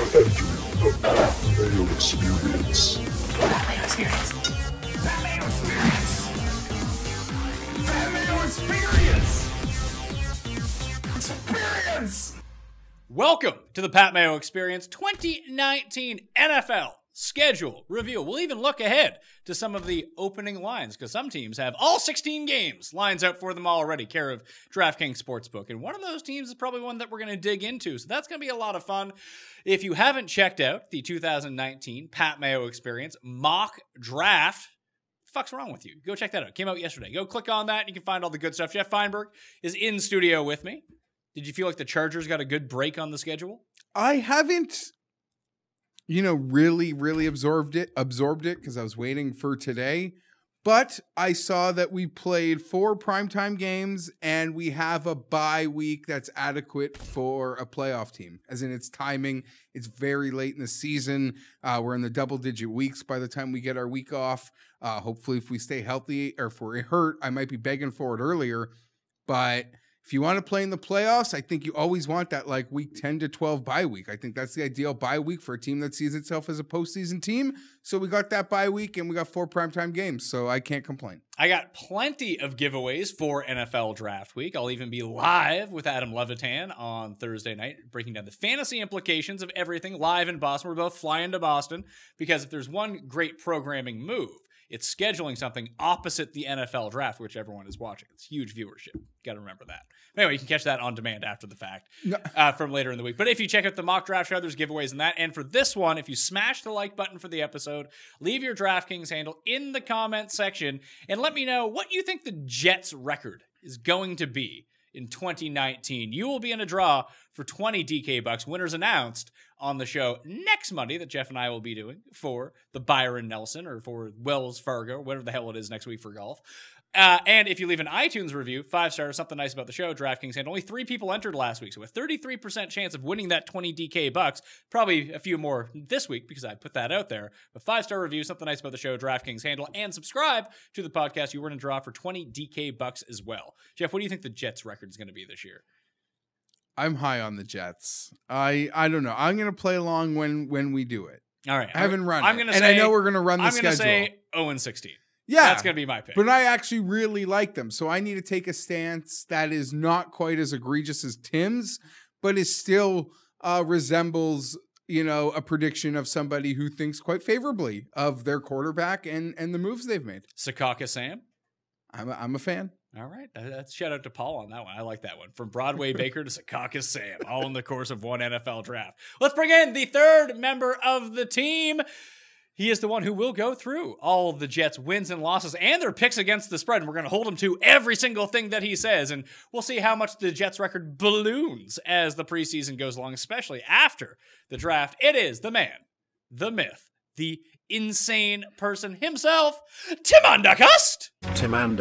The Mayo Experience. Mayo Experience. Mayo Experience. Mayo Experience. Experience. Welcome to the Pat Mayo Experience 2019 NFL schedule review. We'll even look ahead to some of the opening lines because some teams have all 16 games lines out for them already, care of DraftKings Sportsbook. And one of those teams is probably one that we're going to dig into. So that's going to be a lot of fun. If you haven't checked out the 2019 Pat Mayo Experience mock draft, fuck's wrong with you? Go check that out. It came out yesterday. Go click on that and you can find all the good stuff. Geoff Fienberg is in studio with me. Did you feel like the Chargers got a good break on the schedule? I haven't, really absorbed it because I was waiting for today. But I saw that we played 4 primetime games and we have a bye week that's adequate for a playoff team. As in its timing, it's very late in the season. We're in the double-digit weeks by the time we get our week off. Hopefully, if we stay healthy or if we're hurt, I might be begging for it earlier. But if you want to play in the playoffs, I think you always want that like week 10 to 12 bye week. I think that's the ideal bye week for a team that sees itself as a postseason team. So we got that bye week and we got 4 primetime games. So I can't complain. I got plenty of giveaways for NFL Draft Week. I'll even be live with Adam Levitan on Thursday night, breaking down the fantasy implications of everything live in Boston. We're both flying to Boston because if there's one great programming move, it's scheduling something opposite the NFL draft, which everyone is watching. It's huge viewership. Got to remember that. Anyway, you can catch that on demand after the fact from later in the week. But if you check out the mock draft show, there's giveaways in that. And for this one, if you smash the like button for the episode, leave your DraftKings handle in the comments section, and let me know what you think the Jets' record is going to be in 2019. You will be in a draw for 20 DK bucks. Winners announced on the show next Monday that Geoff and I will be doing for the Byron Nelson or for Wells Fargo, whatever the hell it is next week for golf. And if you leave an iTunes review, 5-star, something nice about the show, DraftKings, and only 3 people entered last week. So a 33% chance of winning that 20 DK bucks. Probably a few more this week because I put that out there. But 5-star review, something nice about the show, DraftKings handle, and subscribe to the podcast. You were in a draw for 20 DK bucks as well. Geoff, what do you think the Jets record is going to be this year? I'm high on the Jets. I don't know. I'm going to play along when we do it. All right. I haven't run it. And I know we're going to run the schedule. I'm going to say 0-16. Yeah. That's going to be my pick. But I actually really like them. So I need to take a stance that is not quite as egregious as Tim's, but is still resembles, a prediction of somebody who thinks quite favorably of their quarterback and the moves they've made. Sakaka Sam? I'm a fan. All right. That's shout out to Paul on that one. I like that one. From Broadway Baker to Sakaka Sam, all in the course of one NFL draft. Let's bring in the third member of the team. He is the one who will go through all of the Jets' wins and losses and their picks against the spread. And we're going to hold him to every single thing that he says. And we'll see how much the Jets' record balloons as the preseason goes along, especially after the draft. It is the man, the myth, the insane person himself, Cust.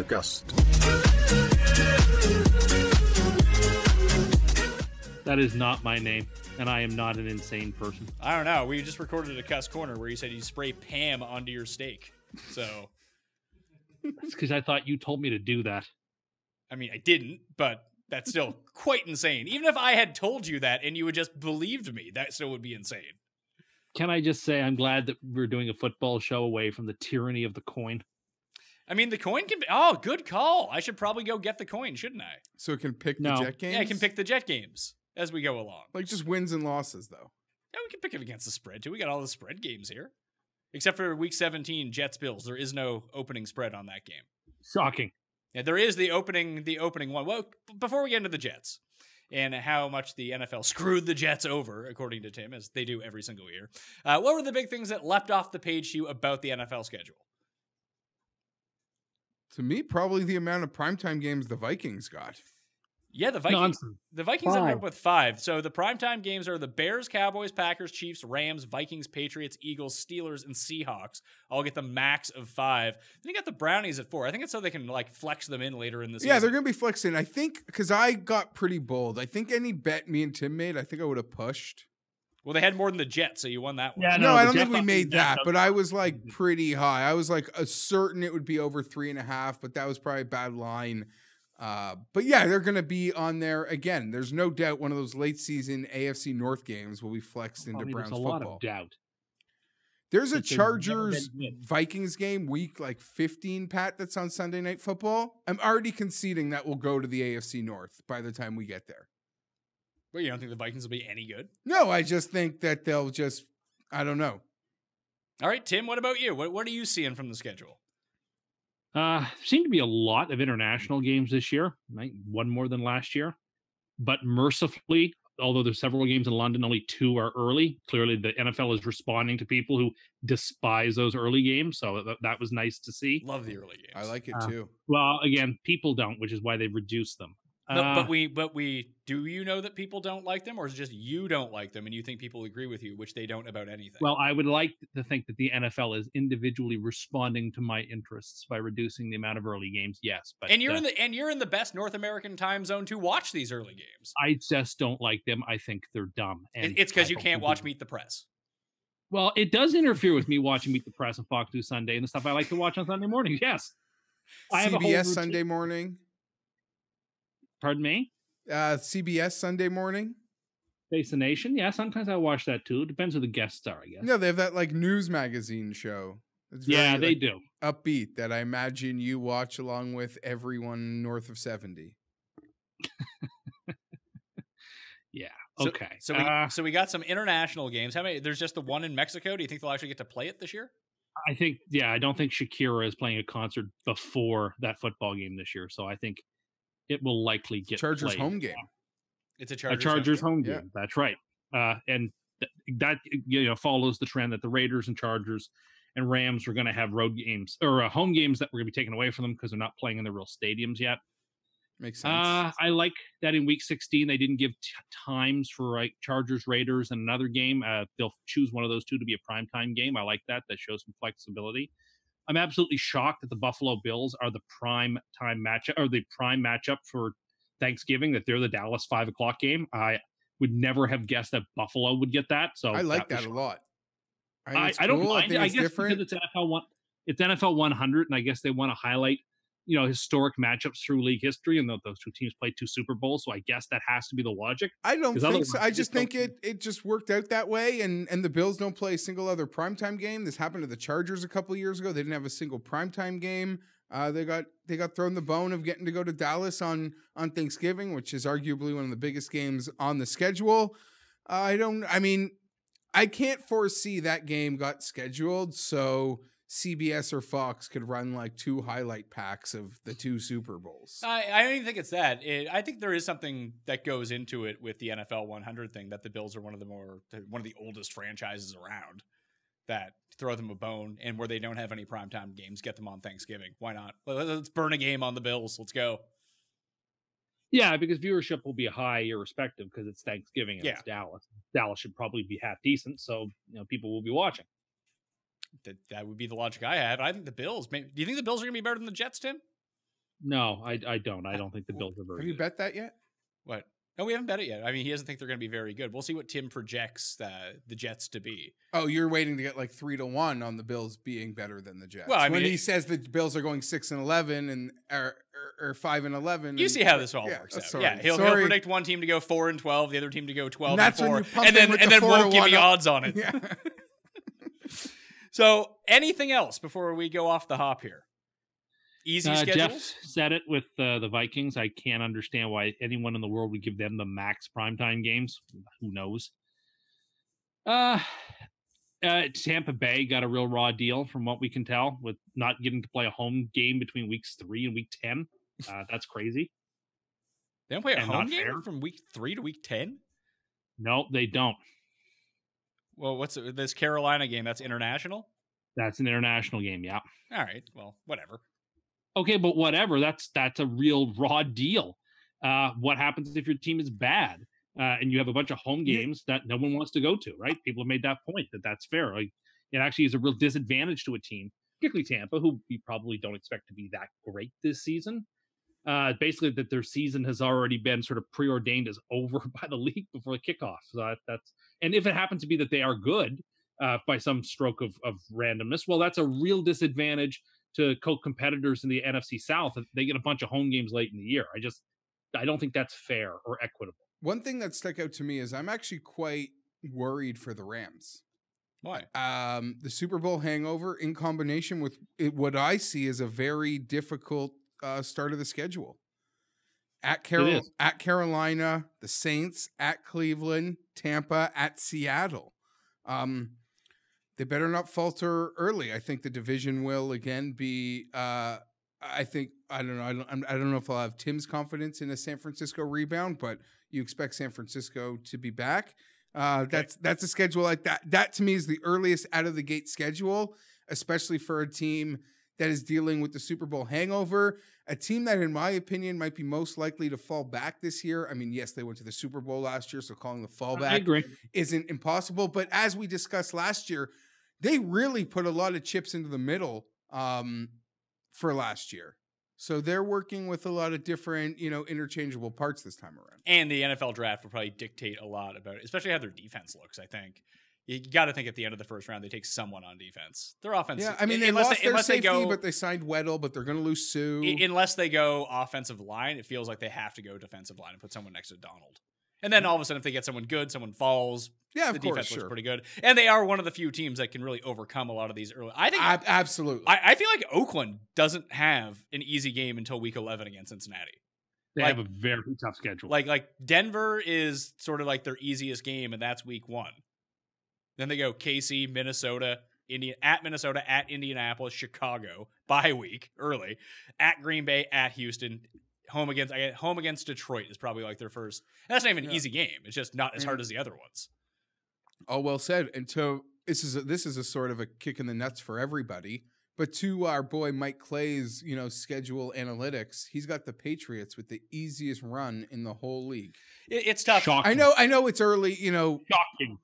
Cust. That is not my name, and I am not an insane person. I don't know. We just recorded a Cust Corner where you said you spray Pam onto your steak. So that's because I thought you told me to do that. I mean, I didn't, but that's still quite insane. Even if I had told you that and you had just believed me, that still would be insane. Can I just say I'm glad that we're doing a football show away from the tyranny of the coin? I mean, the coin can be... Oh, good call. I should probably go get the coin, shouldn't I? So it can pick the Jet games? Yeah, I can pick the Jet games as we go along. Like just wins and losses, though. Yeah, we can pick it against the spread, too. We got all the spread games here. Except for Week 17, Jets-Bills. There is no opening spread on that game. Shocking. Yeah, there is the opening one. Well, before we get into the Jets and how much the NFL screwed the Jets over, according to Tim, as they do every single year, what were the big things that leapt off the page to you about the NFL schedule? To me, probably the amount of primetime games the Vikings got. Yeah, the Vikings. Nonsense. The Vikings ended up with 5. So the primetime games are the Bears, Cowboys, Packers, Chiefs, Rams, Vikings, Patriots, Eagles, Steelers, and Seahawks. All get the max of 5. Then you got the Brownies at 4. I think it's so they can like flex them in later in the season. Yeah, they're going to be flexing. I think because I got pretty bold. I think any bet me and Tim made, I think I would have pushed. Well, they had more than the Jets, so you won that one. Yeah, no, I don't think we made that, but I was like pretty high. I was like certain it would be over 3.5, but that was probably a bad line. But yeah, they're going to be on there again. There's no doubt one of those late season AFC North games will be flexed into Browns there's a football. lot of doubt. There's a Since they've never Chargers been good. Vikings game week like 15, Pat, that's on Sunday Night Football. I'm already conceding that will go to the AFC North by the time we get there. Well, you don't think the Vikings will be any good? No, I just think that they'll just, I don't know. All right, Tim, what about you? What are you seeing from the schedule? Seem to be a lot of international games this year, right? One more than last year. But mercifully, although there's several games in London, only 2 are early. Clearly, the NFL is responding to people who despise those early games. So that was nice to see. Love the early games. I like it too. Well, again, people don't, which is why they've reduced them. No, but we do you know that people don't like them, or is it just you don't like them and you think people agree with you, which they don't about anything? Well, I would like to think that the NFL is individually responding to my interests by reducing the amount of early games. Yes, but and you're in the best North American time zone to watch these early games. I just don't like them. I think they're dumb. And It's because you can't watch Meet the Press. Well, it does interfere with me watching Meet the Press and Fox News Sunday and the stuff I like to watch on Sunday mornings. Yes, I have a whole CBS routine. Sunday morning. Pardon me? CBS Sunday morning. Face the Nation. Yeah, sometimes I watch that too. Depends who the guests are, I guess. No, they have that like news magazine show. It's Yeah, very, they like, do. upbeat that I imagine you watch along with everyone north of 70. Yeah. So- Okay. So we got some international games. How many? There's just the one in Mexico. Do you think they'll actually get to play it this year? I think, I don't think Shakira is playing a concert before that football game this year. So I think it will likely get Chargers played. home game. It's a A Chargers. Chargers home Yeah. game. That's right. And that follows the trend that the Raiders and Chargers and Rams are going to have road games or home games that were going to be taken away from them because they're not playing in the real stadiums yet. Makes sense. I like that in week 16 they didn't give times for Chargers, Raiders, and another game. They'll choose one of those two to be a primetime game. I like that. That shows some flexibility. I'm absolutely shocked that the Buffalo Bills are the prime time matchup or the prime matchup for Thanksgiving, that they're the Dallas 5 o'clock game. I would never have guessed that Buffalo would get that. So I like was that a lot. I it's don't cool. mind. think I it's guess different. because it's NFL 100, and I guess they want to highlight historic matchups through league history, and those two teams played 2 Super Bowls. So I guess that has to be the logic. I don't 'Cause think otherwise so. I you just just think don't- it just worked out that way, and the Bills don't play a single other primetime game. This happened to the Chargers a couple years ago. They didn't have a single primetime game. They got thrown the bone of getting to go to Dallas on Thanksgiving, which is arguably one of the biggest games on the schedule. I can't foresee that game got scheduled, so CBS or Fox could run like 2 highlight packs of the 2 Super Bowls. I don't even think it's that. I think there is something that goes into it with the NFL 100 thing, that the Bills are one of the oldest franchises around, that throw them a bone, and where they don't have any primetime games, get them on Thanksgiving. Why not? Let's burn a game on the Bills. Let's go. Yeah, because viewership will be high irrespective because it's Thanksgiving and Yeah. it's Dallas. Dallas should probably be half decent, so people will be watching. That would be the logic I have. I think the Bills. Do you think the Bills are going to be better than the Jets, Tim? No, I don't. I don't think the Bills are very Have you good. bet that yet? What? No, we haven't bet it yet. I mean, he doesn't think they're going to be very good. We'll see what Tim projects the Jets to be. Oh, you're waiting to get like 3-1 on the Bills being better than the Jets. Well, I when mean, he says the Bills are going 6-11 and or 5-11. You see how this all works out. sorry. Yeah, he'll predict one team to go 4-12, the other team to go 12-4, And that's when you pump and him then with and the then won't give 4-1 me odds on it. Yeah. So, anything else before we go off the hop here? Easy schedules. Jeff said it with the Vikings. I can't understand why anyone in the world would give them the max primetime games. Who knows? Tampa Bay got a real raw deal from what we can tell, with not getting to play a home game between weeks 3 and week 10. That's crazy. They don't play a and home not game fair. from week 3 to week 10. No, they don't. Well, what's this Carolina game? That's international. That's an international game. Yeah. All right. Well, whatever. Okay, but whatever. That's a real raw deal. What happens if your team is bad and you have a bunch of home games that no one wants to go to? Right? People have made that point that's fair. Like, it actually is a real disadvantage to a team, particularly Tampa, who we probably don't expect to be that great this season. Basically, that their season has already been sort of preordained as over by the league before the kickoff. So and if it happens to be that they are good by some stroke of randomness, well, that's a real disadvantage to co-competitors in the NFC South, they get a bunch of home games late in the year. I don't think that's fair or equitable. One thing that stuck out to me is I'm actually quite worried for the Rams. Why? The Super Bowl hangover in combination with what I see as a very difficult start of the schedule. At Carolina, the Saints, at Cleveland, Tampa, at Seattle. They better not falter early. I think the division will again be. I don't know if I'll have Tim's confidence in a San Francisco rebound, but you expect San Francisco to be back. That's a schedule like that. That to me is the earliest out of the gate schedule, especially for a team that is dealing with the Super Bowl hangover. A team that, in my opinion, might be most likely to fall back this year. I mean, yes, they went to the Super Bowl last year, so calling the fallback isn't impossible. But as we discussed last year, they really put a lot of chips into the middle for last year. So they're working with a lot of different, interchangeable parts this time around. And the NFL draft will probably dictate a lot about it, especially how their defense looks, I think. You got to think at the end of the first round, they take someone on defense. Their offense. Yeah, I mean, they lost their safety, but they signed Weddle, but they're going to lose Sue. Unless they go offensive line, it feels like they have to go defensive line and put someone next to Donald. And then all of a sudden, if they get someone good, someone falls. Yeah, the defense looks pretty good. And they are one of the few teams that can really overcome a lot of these early. I think absolutely. I feel like Oakland doesn't have an easy game until week 11 against Cincinnati. They have a very tough schedule. Like Denver is sort of like their easiest game, and that's week 1. Then they go KC, Minnesota, Minnesota, at Indianapolis, Chicago, bye week early, at Green Bay, at Houston, home against Detroit is probably like their first. That's not even an easy game. It's just not as hard as the other ones. All well said. And so this is a sort of a kick in the nuts for everybody. But to our boy Mike Clay's, schedule analytics, he's got the Patriots with the easiest run in the whole league. It's tough. Shocking. I know it's early. Shocking.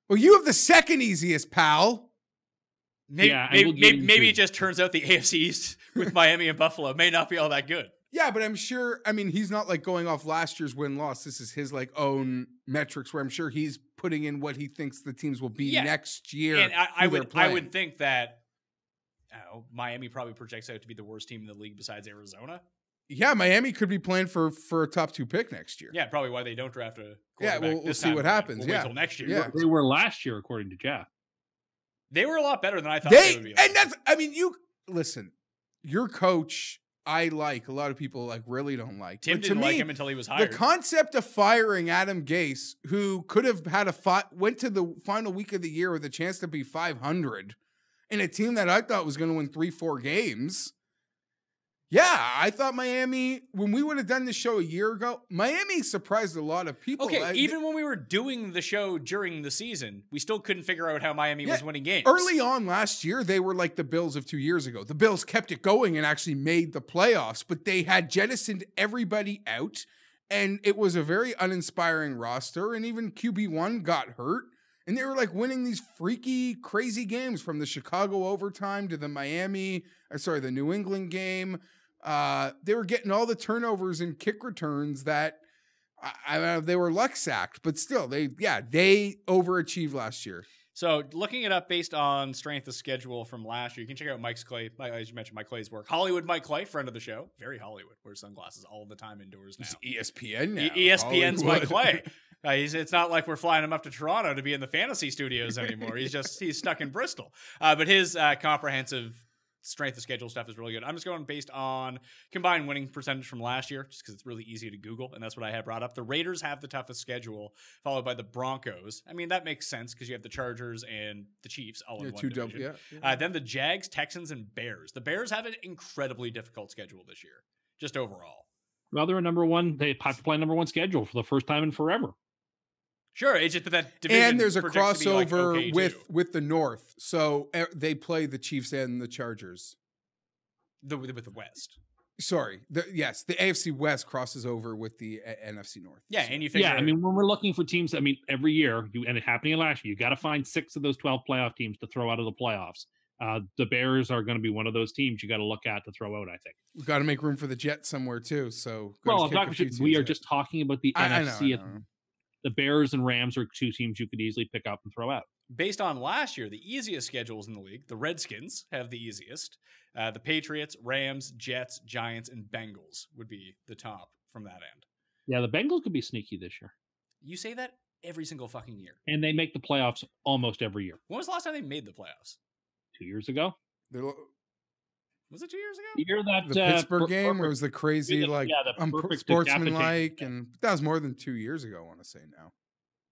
Well, you have the second easiest, pal. Maybe it just turns out the AFC East with Miami and Buffalo may not be all that good. Yeah, but I'm sure, he's not like going off last year's win-loss. This is his own metrics where I'm sure he's putting in what he thinks the teams will be next year. And I would think that Miami probably projects out to be the worst team in the league besides Arizona. Yeah, Miami could be playing for a top 2 pick next year. Yeah, probably why they don't draft a quarterback. Yeah, we'll see what happens. Wait till next year. Yeah. They were last year, according to Geoff. They were a lot better than I thought they would be. And that's, listen, your coach, I like. A lot of people really don't like. Tim didn't like him until he was hired. The concept of firing Adam Gase, who could have had went to the final week of the year with a chance to be 500 in a team that I thought was going to win 3-4 games. Yeah, I thought Miami, when we would have done the show a year ago, Miami surprised a lot of people. Okay, even when we were doing the show during the season, we still couldn't figure out how Miami was winning games. Early on last year, they were like the Bills of 2 years ago. The Bills kept it going and actually made the playoffs, but they had jettisoned everybody out, and it was a very uninspiring roster, and even QB1 got hurt, and they were winning these freaky, crazy games from the Chicago overtime to the the New England game. They were getting all the turnovers and kick returns that they were luck sacked, but still they overachieved last year. So looking it up based on strength of schedule from last year, you can check out as you mentioned, Mike Clay's work. Hollywood Mike Clay, friend of the show, very Hollywood, wears sunglasses all the time indoors now. It's ESPN now. ESPN's Mike Clay. It's not like we're flying him up to Toronto to be in the fantasy studios anymore. He's stuck in Bristol. But his comprehensive strength of schedule stuff is really good. I'm just going based on combined winning percentage from last year, just because it's really easy to Google, and that's what I had brought up. The Raiders have the toughest schedule, followed by the Broncos. That makes sense because you have the Chargers and the Chiefs all in one division. Then the Jags, Texans, and Bears. The Bears have an incredibly difficult schedule this year, just overall. Well, they're they have to play number 1 schedule for the first time in forever. Sure, it's just that division. And there's a crossover with the North, so they play the Chiefs and the Chargers. With the West. Sorry, the AFC West crosses over with the NFC North. Yeah, and you figure. Yeah, when we're looking for teams, every year, and it happening last year, you got to find 6 of those 12 playoff teams to throw out of the playoffs. The Bears are going to be one of those teams you got to look at to throw out, I think. We've got to make room for the Jets somewhere too. So we are just talking about the NFC. the Bears and Rams are two teams you could easily pick up and throw out. Based on last year, the easiest schedules in the league, the Redskins have the easiest. The Patriots, Rams, Jets, Giants, and Bengals would be the top from that end. Yeah, the Bengals could be sneaky this year. You say that every single fucking year. And they make the playoffs almost every year. When was the last time they made the playoffs? 2 years ago. Was it 2 years ago? The year that The Pittsburgh game where it was the crazy, like, sportsmanlike, and that was more than 2 years ago, I want to say now.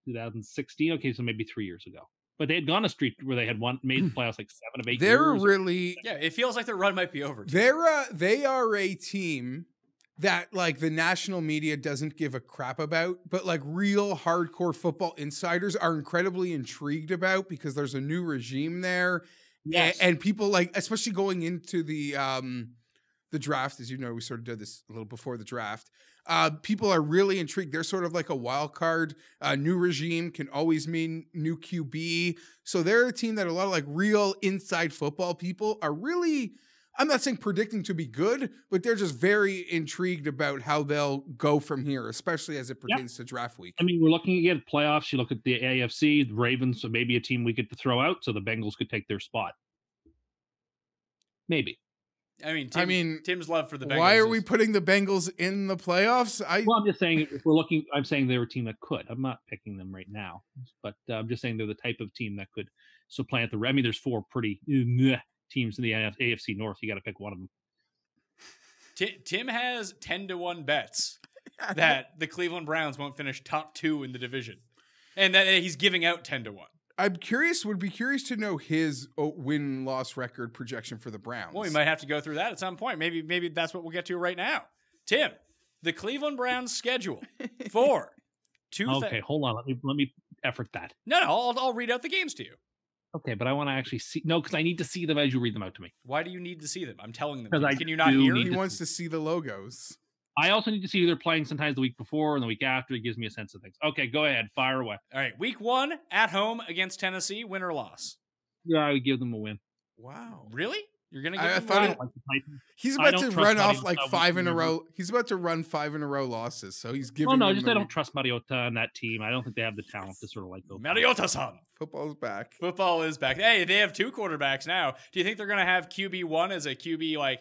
2016. Okay, so maybe 3 years ago. But they had gone a streak where they had made the playoffs like 7 of 8 They're years. really... Yeah, it feels like their run might be over. They are a team that, like, the national media doesn't give a crap about, but, like, real hardcore football insiders are incredibly intrigued about because there's a new regime there. Yes. And people, like, especially going into the draft, as you know, we sort of did this a little before the draft. People are really intrigued. They're sort of like a wild card. New regime can always mean new QB. So they're a team that a lot of, like, real inside football people are really, I'm not saying predicting to be good, but they're just very intrigued about how they'll go from here, especially as it pertains to draft week. I mean, we're looking at playoffs. You look at the AFC, the Ravens, so maybe a team we get to throw out so the Bengals could take their spot. Maybe. I mean, Tim's love for the Bengals. Why are we putting the Bengals in the playoffs? Well, I'm just saying, if we're looking, I'm saying they're a team that could. I'm not picking them right now, but I'm just saying they're the type of team that could supplant the. I mean, there's 4 pretty teams in the AFC North. You got to pick one of them. Tim has 10-1 bets that the Cleveland Browns won't finish top 2 in the division, and that he's giving out 10-1. Would be curious to know his win-loss record projection for the Browns. Well, we might have to go through that at some point. Maybe that's what we'll get to right now. Tim, the Cleveland Browns schedule for Okay, hold on. Let me effort that. No, I'll read out the games to you. Okay, but I want to actually see. No, because I need to see them as you read them out to me. Why do you need to see them? I'm telling them. Because Can you not hear? He wants to see the logos. I also need to see who they're playing sometimes the week before and the week after. It gives me a sense of things. Okay, go ahead. Fire away. All right. Week 1 at home against Tennessee. Win or loss? Yeah, I would give them a win. Wow. Really? You're going to give I them thought a it- win? Like the Titans. He's I about don't to trust run off Mariota like with 5 in a them. row. He's about to run 5 in a row losses. So he's giving. Oh no, them just the I don't trust Mariota and that team. I don't think they have the talent to sort of like go. Mariota-san. Football's back. Football is back. Hey, they have 2 quarterbacks now. Do you think they're going to have QB1 as a QB, like,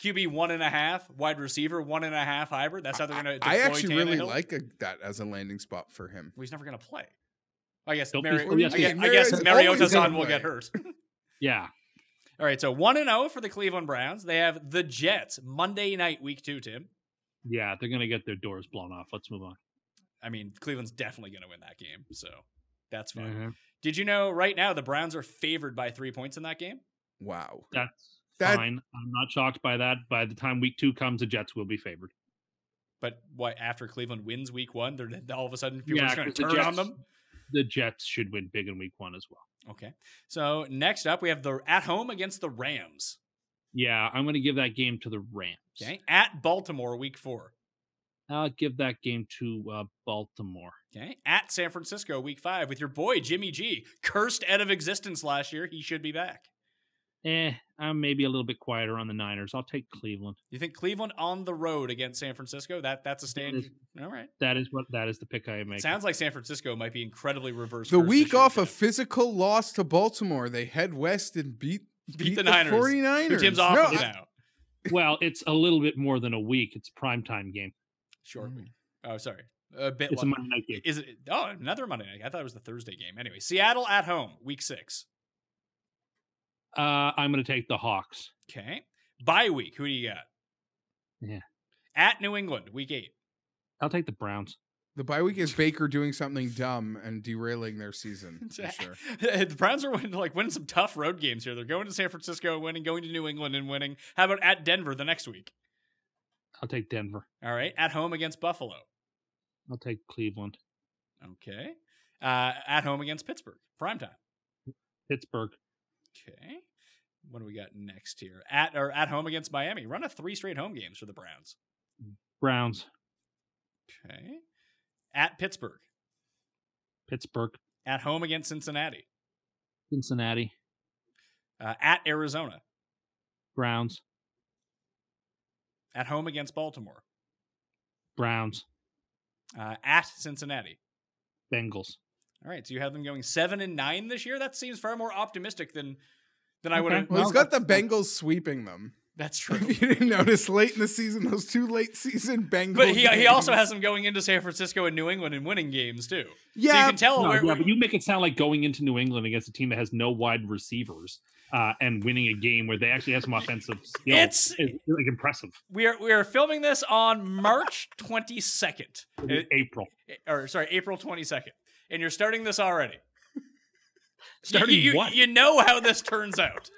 QB 1.5, wide receiver 1.5 hybrid? That's how they're going to deploy I actually really Tannehill? like that as a landing spot for him. Well, he's never going to play. I guess Don't be- Mari- yes, I yeah, guess Mari's always Mariota-san gonna will play. get hurt. Yeah. All right, so 1-0 for the Cleveland Browns. They have the Jets Monday night, week 2, Tim. Yeah, they're going to get their doors blown off. Let's move on. I mean, Cleveland's definitely going to win that game, so that's fine. Mhm. Did you know right now the Browns are favored by 3 points in that game? Wow. That's That- fine. I'm not shocked by that. By the time week 2 comes, the Jets will be favored. But what, after Cleveland wins week 1, they're all of a sudden people are Yeah, just going to 'cause the turn on Jets- them? The Jets should win big in week 1 as well. Okay. So next up, we have the at home against the Rams. Yeah, I'm going to give that game to the Rams. Okay. At Baltimore, week 4. I'll give that game to Baltimore. Okay. At San Francisco, week 5, with your boy Jimmy G, cursed out of existence last year. He should be back. I'm maybe a little bit quieter on the Niners. I'll take Cleveland. You think Cleveland on the road against San Francisco? That's a stand. All right. That is the pick I am making. Sounds like San Francisco might be incredibly reverse. The curse week this year, off a Tim. physical loss to Baltimore, they head west and beat the Niners. 49ers. Who Tim's off of I- now. Well, it's a little bit more than a week. It's a primetime game. Short week. Oh, sorry. A bit. It's a long. Monday night game. Is it? Oh, another Monday night. I thought it was the Thursday game. Anyway, Seattle at home, week 6. I'm going to take the Hawks. Okay. Bye week. Who do you got? Yeah. At New England, week 8. I'll take the Browns. The bye week is Baker doing something dumb and derailing their season. For sure. The Browns are winning some tough road games here. They're going to San Francisco and winning, going to New England and winning. How about at Denver the next week? I'll take Denver. All right. At home against Buffalo. I'll take Cleveland. Okay. At home against Pittsburgh. Primetime. Pittsburgh. Okay. What do we got next here? At home against Miami. Run a 3 straight home games for the Browns. Browns. Okay. At Pittsburgh. Pittsburgh. At home against Cincinnati. Cincinnati. At Arizona. Browns. At home against Baltimore. Browns. At Cincinnati. Bengals. All right, so you have them going 7-9 this year. That seems far more optimistic than I would have. Well, he's got the Bengals sweeping them. That's true. If you didn't notice, late in the season, those 2 late season Bengals. But he games. also has them going into San Francisco and New England and winning games too. Yeah, so you can tell. But you make it sound like going into New England against a team that has no wide receivers and winning a game where they actually have some offensive skills is like impressive. We are filming this on March 22nd. April 22nd, and you're starting this already. Starting what? You know how this turns out.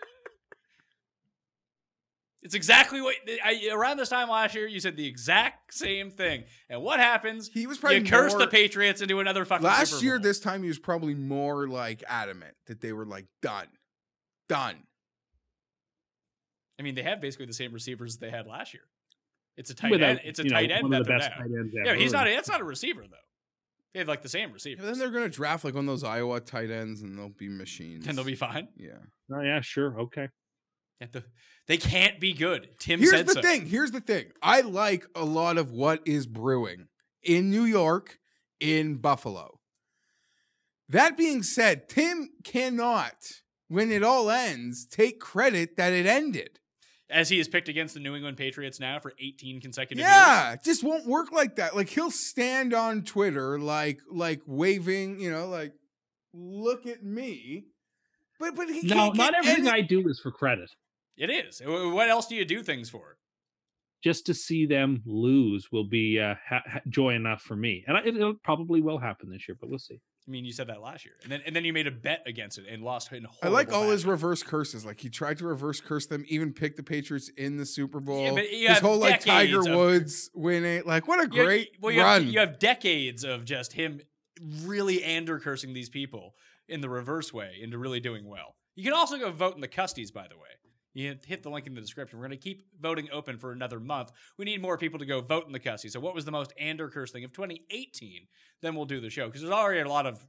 It's exactly what around this time last year you said the exact same thing. And what happens? He was probably you curse the Patriots into another fucking last Super year. Bowl. This time he was probably more like adamant that they were like done. I mean, they have basically the same receivers as they had last year. It's a tight end. It's a tight end that they're down. Yeah, he's not. That's not a receiver though. They have like the same receivers. Yeah, then they're gonna draft like one of those Iowa tight ends, and they'll be machines. And they'll be fine. Yeah. Oh yeah, sure, okay. They can't be good. Tim Here's said the so. thing. Here's the thing. I like a lot of what is brewing in New York, in Buffalo. That being said, Tim cannot, when it all ends, take credit that it ended. As he is picked against the New England Patriots now for 18 consecutive years. Yeah, it just won't work like that. Like he'll stand on Twitter like waving, like look at me. But he can't. Not everything I do is for credit. It is. What else do you do things for? Just to see them lose will be joy enough for me, and it probably will happen this year. But we'll see. I mean, you said that last year, and then you made a bet against it and lost. I like all his reverse curses. Like he tried to reverse curse them, even pick the Patriots in the Super Bowl. Yeah, but his whole like Tiger Woods winning. Like what a great run! You have decades of just him really cursing these people in the reverse way into really doing well. You can also go vote in the Custies, by the way. You hit the link in the description. We're going to keep voting open for another month. We need more people to go vote in the Custies. So what was the most curse thing of 2018? Then we'll do the show. Because there's already a lot of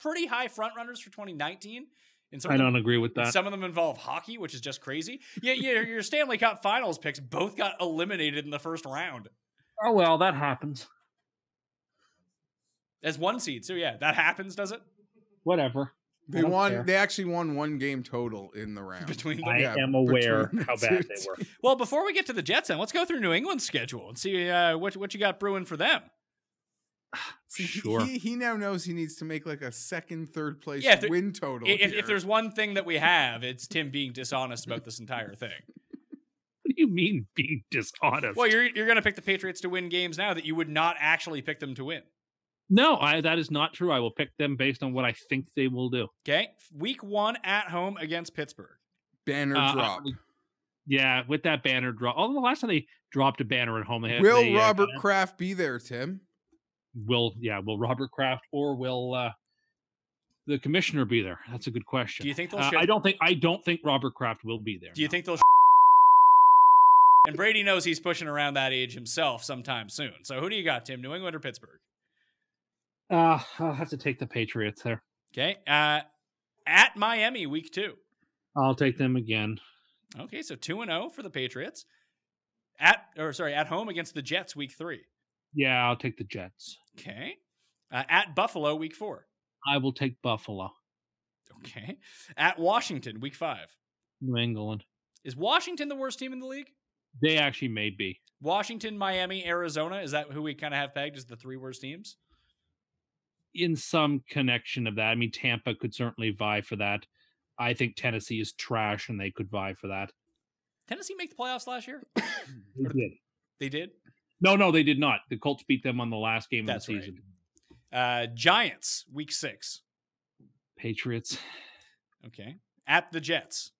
pretty high front runners for 2019. And I don't agree with that. Some of them involve hockey, which is just crazy. Yeah, your Stanley Cup Finals picks both got eliminated in the first round. Oh, well, that happens. As one seed. So yeah, that happens, does it? Whatever. They won. They actually won 1 game total in the round. I am aware how bad they were. Well, before we get to the Jets, then let's go through New England's schedule and see what you got brewing for them. Sure. He now knows he needs to make like a second, third place win total. If there's one thing that we have, it's Tim being dishonest about this entire thing. What do you mean being dishonest? Well, you're going to pick the Patriots to win games now that you would not actually pick them to win. No, that is not true. I will pick them based on what I think they will do. Okay. Week 1 at home against Pittsburgh. Banner drop. Yeah, with that banner drop. Although the last time they dropped a banner at home, will Robert Kraft be there, Tim? Will Robert Kraft or will the commissioner be there? That's a good question. Do you think they'll? I don't think Robert Kraft will be there. Do you think they'll? And Brady knows he's pushing around that age himself sometime soon. So who do you got, Tim? New England or Pittsburgh? I'll have to take the Patriots there. Okay. At Miami, week 2. I'll take them again. Okay, so 2-0 for the Patriots. At home against the Jets, week 3. Yeah, I'll take the Jets. Okay. At Buffalo, week 4. I will take Buffalo. Okay. At Washington, week 5. New England. Is Washington the worst team in the league? They actually may be. Washington, Miami, Arizona. Is that who we kind of have pegged as the 3 worst teams? In some connection of that. I mean, Tampa could certainly vie for that. I think Tennessee is trash, and they could vie for that. Tennessee make the playoffs last year? They did. They did? No, they did not. The Colts beat them on the last game of the season. Right. Giants, week 6. Patriots. Okay. At the Jets.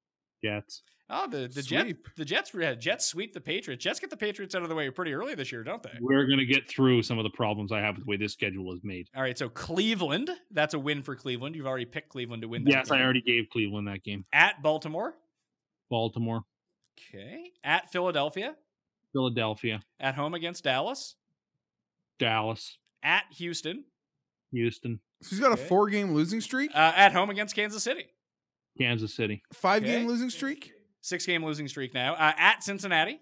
Jets. Oh, the Jets sweep the Patriots. Jets get the Patriots out of the way pretty early this year, don't they? We're going to get through some of the problems I have with the way this schedule is made. All right, so Cleveland. That's a win for Cleveland. You've already picked Cleveland to win that Yes, game. I already gave Cleveland that game. At Baltimore. Baltimore. Okay. At Philadelphia. Philadelphia. At home against Dallas. Dallas. At Houston. Houston. So he's got a 4-game losing streak? At home against Kansas City. Kansas City. 5-game losing streak? 6-game losing streak now. At Cincinnati.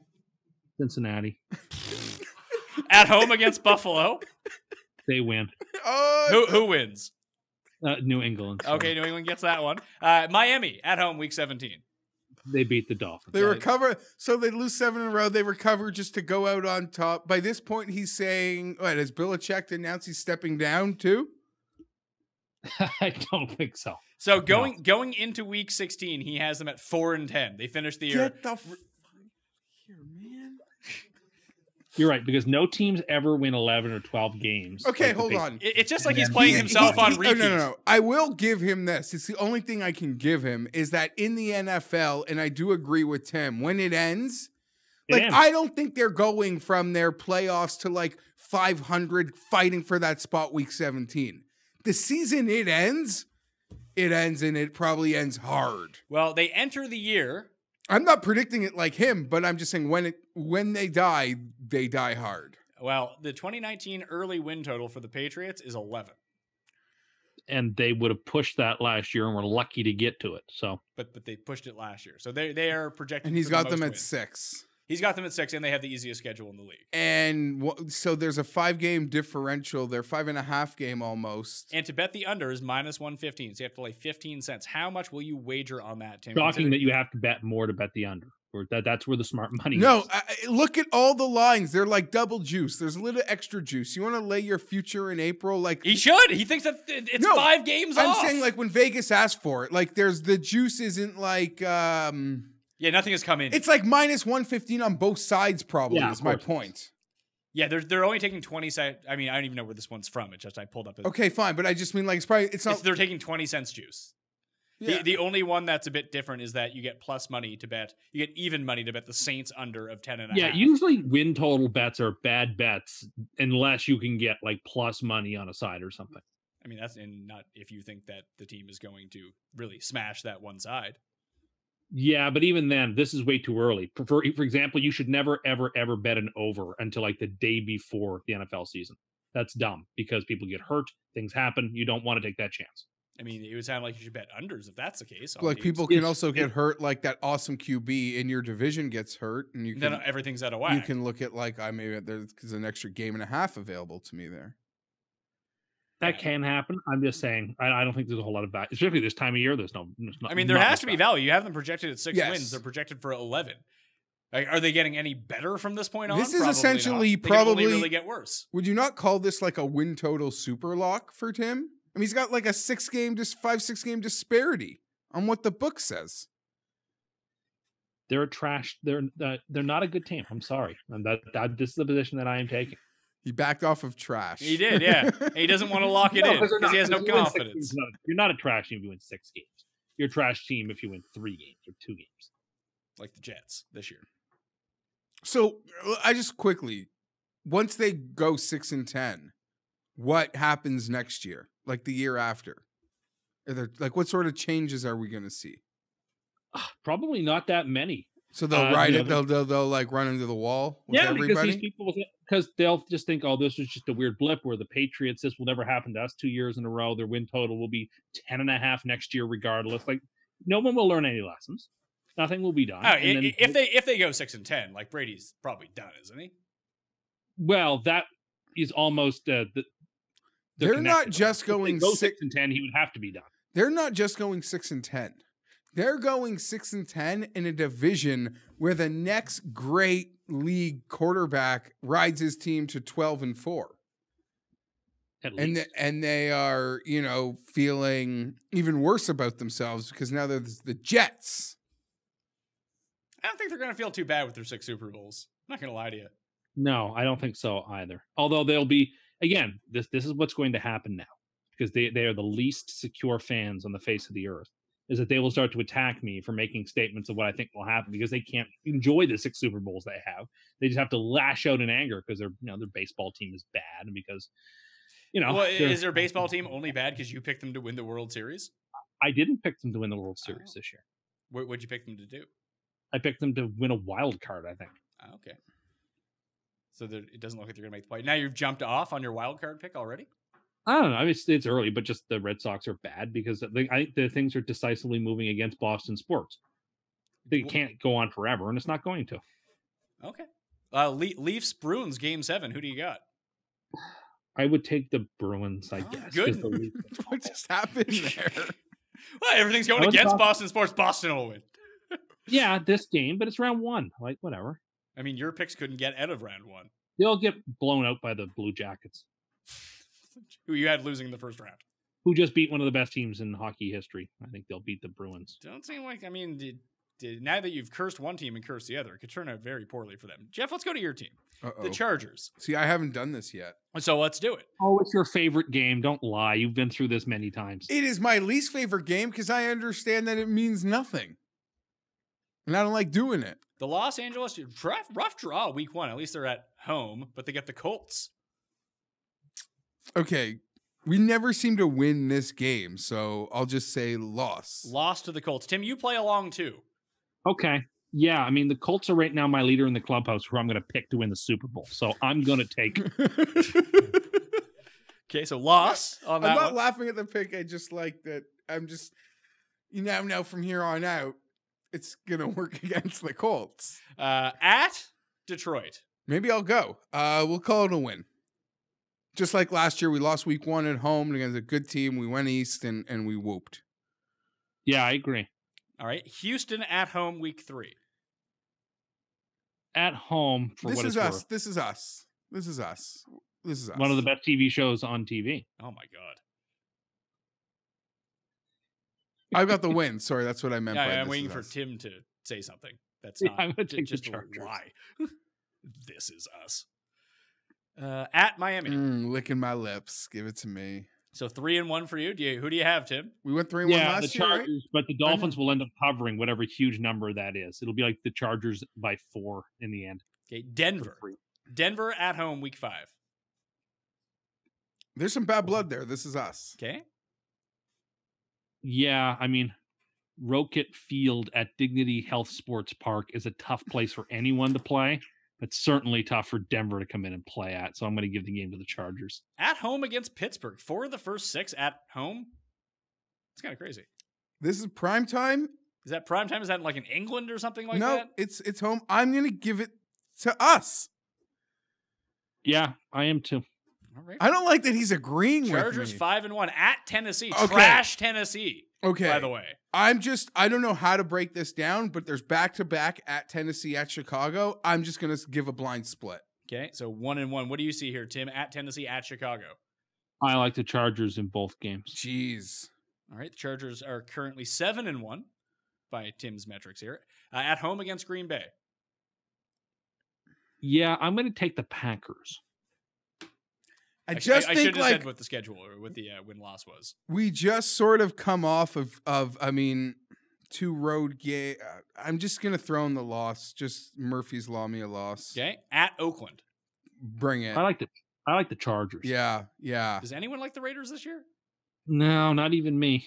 Cincinnati. At home against Buffalo. They win. Who wins? New England. Sorry. Okay, New England gets that one. Miami at home, week 17. They beat the Dolphins. They recover, so they lose 7 in a row. They recover just to go out on top. By this point, he's saying, "What has Belichick announced he's stepping down too?" I don't think so. So going into week 16, he has them at 4-10. They finished the year. Get the here, man. You're right, because no teams ever win 11 or 12 games. Okay, like the hold on. It's just like he's playing himself on repeat. No. I will give him this. It's the only thing I can give him is that in the NFL, and I do agree with Tim, when it ends, I don't think they're going from their playoffs to like 500 fighting for that spot week 17. The season it ends, and it probably ends hard. Well, they enter the year. I'm not predicting it like him, but I'm just saying when they die hard. Well, the 2019 early win total for the Patriots is 11. And they would have pushed that last year and were lucky to get to it. So, but they pushed it last year. So they are projected. And he's got them at wins. 6. He's got them at 6, and they have the easiest schedule in the league. And so there's a 5-game differential. They're 5.5 game almost. And to bet the under is -115. So you have to lay 15 cents. How much will you wager on that, Tim? Shocking that you have to bet more to bet the under. Or that's where the smart money is. No, look at all the lines. They're like double juice. There's a little extra juice. You want to lay your future in April? Like he should. He thinks that it's 5 games off. I'm saying like when Vegas asked for it, like there's the juice isn't like yeah, nothing has come in. It's like -115 on both sides, probably, is my point. Yeah, they're only taking 20 cents. I mean, I don't even know where this one's from. It's just I pulled up. Okay, fine, but I just mean like it's not. They're taking 20 cents juice. Yeah. The only one that's a bit different is that you get plus money to bet. You get even money to bet the Saints under of 10.5. Yeah, usually win total bets are bad bets unless you can get like plus money on a side or something. I mean, that's not if you think that the team is going to really smash that one side. Yeah, but even then, this is way too early. For example, you should never, ever, ever bet an over until like the day before the NFL season. That's dumb because people get hurt, things happen. You don't want to take that chance. I mean, it would sound like you should bet unders if that's the case. Like people can also get hurt, like that awesome QB in your division gets hurt, and you can, then everything's out of whack. You can look at like there's an extra game and a half available to me there. That can happen. I'm just saying, I don't think there's a whole lot of value. Especially this time of year, there's not. I mean, there has to be value. You have them projected at 6 Yes. wins. They're projected for 11. Like, are they getting any better from this point on? This is Probably essentially not. They can only really get worse. Would you not call this like a win total super lock for Tim? I mean, he's got like a 6 game disparity on what the book says. They're a trash. They're not a good team. I'm sorry. And this is the position that I am taking. He backed off of trash. He did, yeah. He doesn't want to lock it in because he has no confidence. You're not a trash team if you win 6 games. You're a trash team if you win 3 games or 2 games. Like the Jets this year. So I just quickly, once they go 6-10, what happens next year? Like the year after? Are there, like what sort of changes are we going to see? Probably not that many. So they'll ride it. They'll like run into the wall with everybody? Because these people, because they'll just think, oh, this was just a weird blip where the Patriots, this will never happen to us 2 years in a row. Their win total will be 10.5 next year, regardless. Like no one will learn any lessons. Nothing will be done. Oh, if they go 6-10, like Brady's probably done, isn't he? Well, that is almost they're not just going 6-10. He would have to be done. They're not just going 6-10. They're going 6-10 in a division where the next great league quarterback rides his team to 12-4. And they are, feeling even worse about themselves because now they're the Jets. I don't think they're going to feel too bad with their 6 Super Bowls. I'm not going to lie to you. No, I don't think so either. Although they'll be, again, this is what's going to happen now because they are the least secure fans on the face of the earth. Is that they will start to attack me for making statements of what I think will happen because they can't enjoy the 6 Super Bowls they have. They just have to lash out in anger because their baseball team is bad and because, Well, is their baseball team only bad because you picked them to win the World Series? I didn't pick them to win the World Series this year. What'd you pick them to do? I picked them to win a wild card, I think. Okay. So it doesn't look like they're going to make the play. Now you've jumped off on your wild card pick already? I don't know. I mean, it's early, but just the Red Sox are bad because I think the things are decisively moving against Boston sports. They can't go on forever, and it's not going to. Okay. Leafs Bruins Game 7. Who do you got? I would take the Bruins, I guess. 'cause good. the Leafs- What just happened there? Well, everything's going I was against about- Boston sports. Boston will win. yeah, this game, but it's round 1. Like, whatever. I mean, your picks couldn't get out of round 1. They'll get blown out by the Blue Jackets, Who you had losing in the first round. who just beat one of the best teams in hockey history. I think they'll beat the Bruins. Don't seem like, I mean, now that you've cursed one team and cursed the other, it could turn out very poorly for them. Geoff, let's go to your team, Uh-oh. the Chargers. See, I haven't done this yet. So let's do it. Oh, it's your favorite game. Don't lie. You've been through this many times. It is my least favorite game because I understand that it means nothing. And I don't like doing it. The Los Angeles, rough draw week 1. At least they're at home, but they get the Colts. Okay, we never seem to win this game, so I'll just say loss. Lost to the Colts. Tim, you play along too. Okay. Yeah, I mean, the Colts are right now my leader in the clubhouse, who I'm going to pick to win the Super Bowl. So I'm going to take. Okay, so loss on that I'm not one. laughing at the pick. I just like that. I'm just, now from here on out, it's going to work against the Colts. At Detroit. Maybe I'll go. We'll call it a win. Just like last year, we lost week 1 at home against a good team. We went east and we whooped. Yeah, I agree. All right, Houston at home week 3. At home, for This what is it's us. worth. This is us. This is us. This is us. One of the best TV shows on TV. Oh my God. I've got the win. Sorry, that's what I meant. Yeah, by I'm this waiting is for us. Tim to say something. That's Yeah, not I'm gonna take the just a Chargers. lie. This is us. At Miami. Licking my lips. Give it to me. So 3-1 for you. Who do you have, Tim? We went 3-1 Yeah, the last year, right? Chargers, but the Dolphins will end up covering whatever huge number that is. It'll be like the Chargers by 4 in the end. Okay, Denver. Denver at home week 5. There's some bad blood there. This is us. Okay. Yeah, I mean, Rocket Field at Dignity Health Sports Park is a tough place for anyone to play, but certainly tough for Denver to come in and play at. So I'm going to give the game to the Chargers. At home against Pittsburgh. 4 of the first 6 at home. It's kind of crazy. This is prime time. Is that prime time? Is that like in England or something like No, that? it's home. I'm gonna give it to us. Yeah, I am too. All right. I don't like that he's agreeing Chargers with me. 5-1 at Tennessee. Okay. Trash Tennessee. Okay. By the way. I don't know how to break this down, but there's back-to-back at Tennessee, at Chicago. I'm just going to give a blind split. Okay, so 1-1. What do you see here, Tim? At Tennessee, at Chicago. I like the Chargers in both games. Jeez. All right, the Chargers are currently 7-1 by Tim's metrics here. At home against Green Bay. Yeah, I'm going to take the Packers. I just I think should have said like what the schedule or what the win-loss was. we just sort of come off of I mean, 2 road game. I'm just going to throw in the loss. Just Murphy's Law me a loss. Okay, at Oakland. Bring it. I like the Chargers. Yeah. Does anyone like the Raiders this year? No, not even me.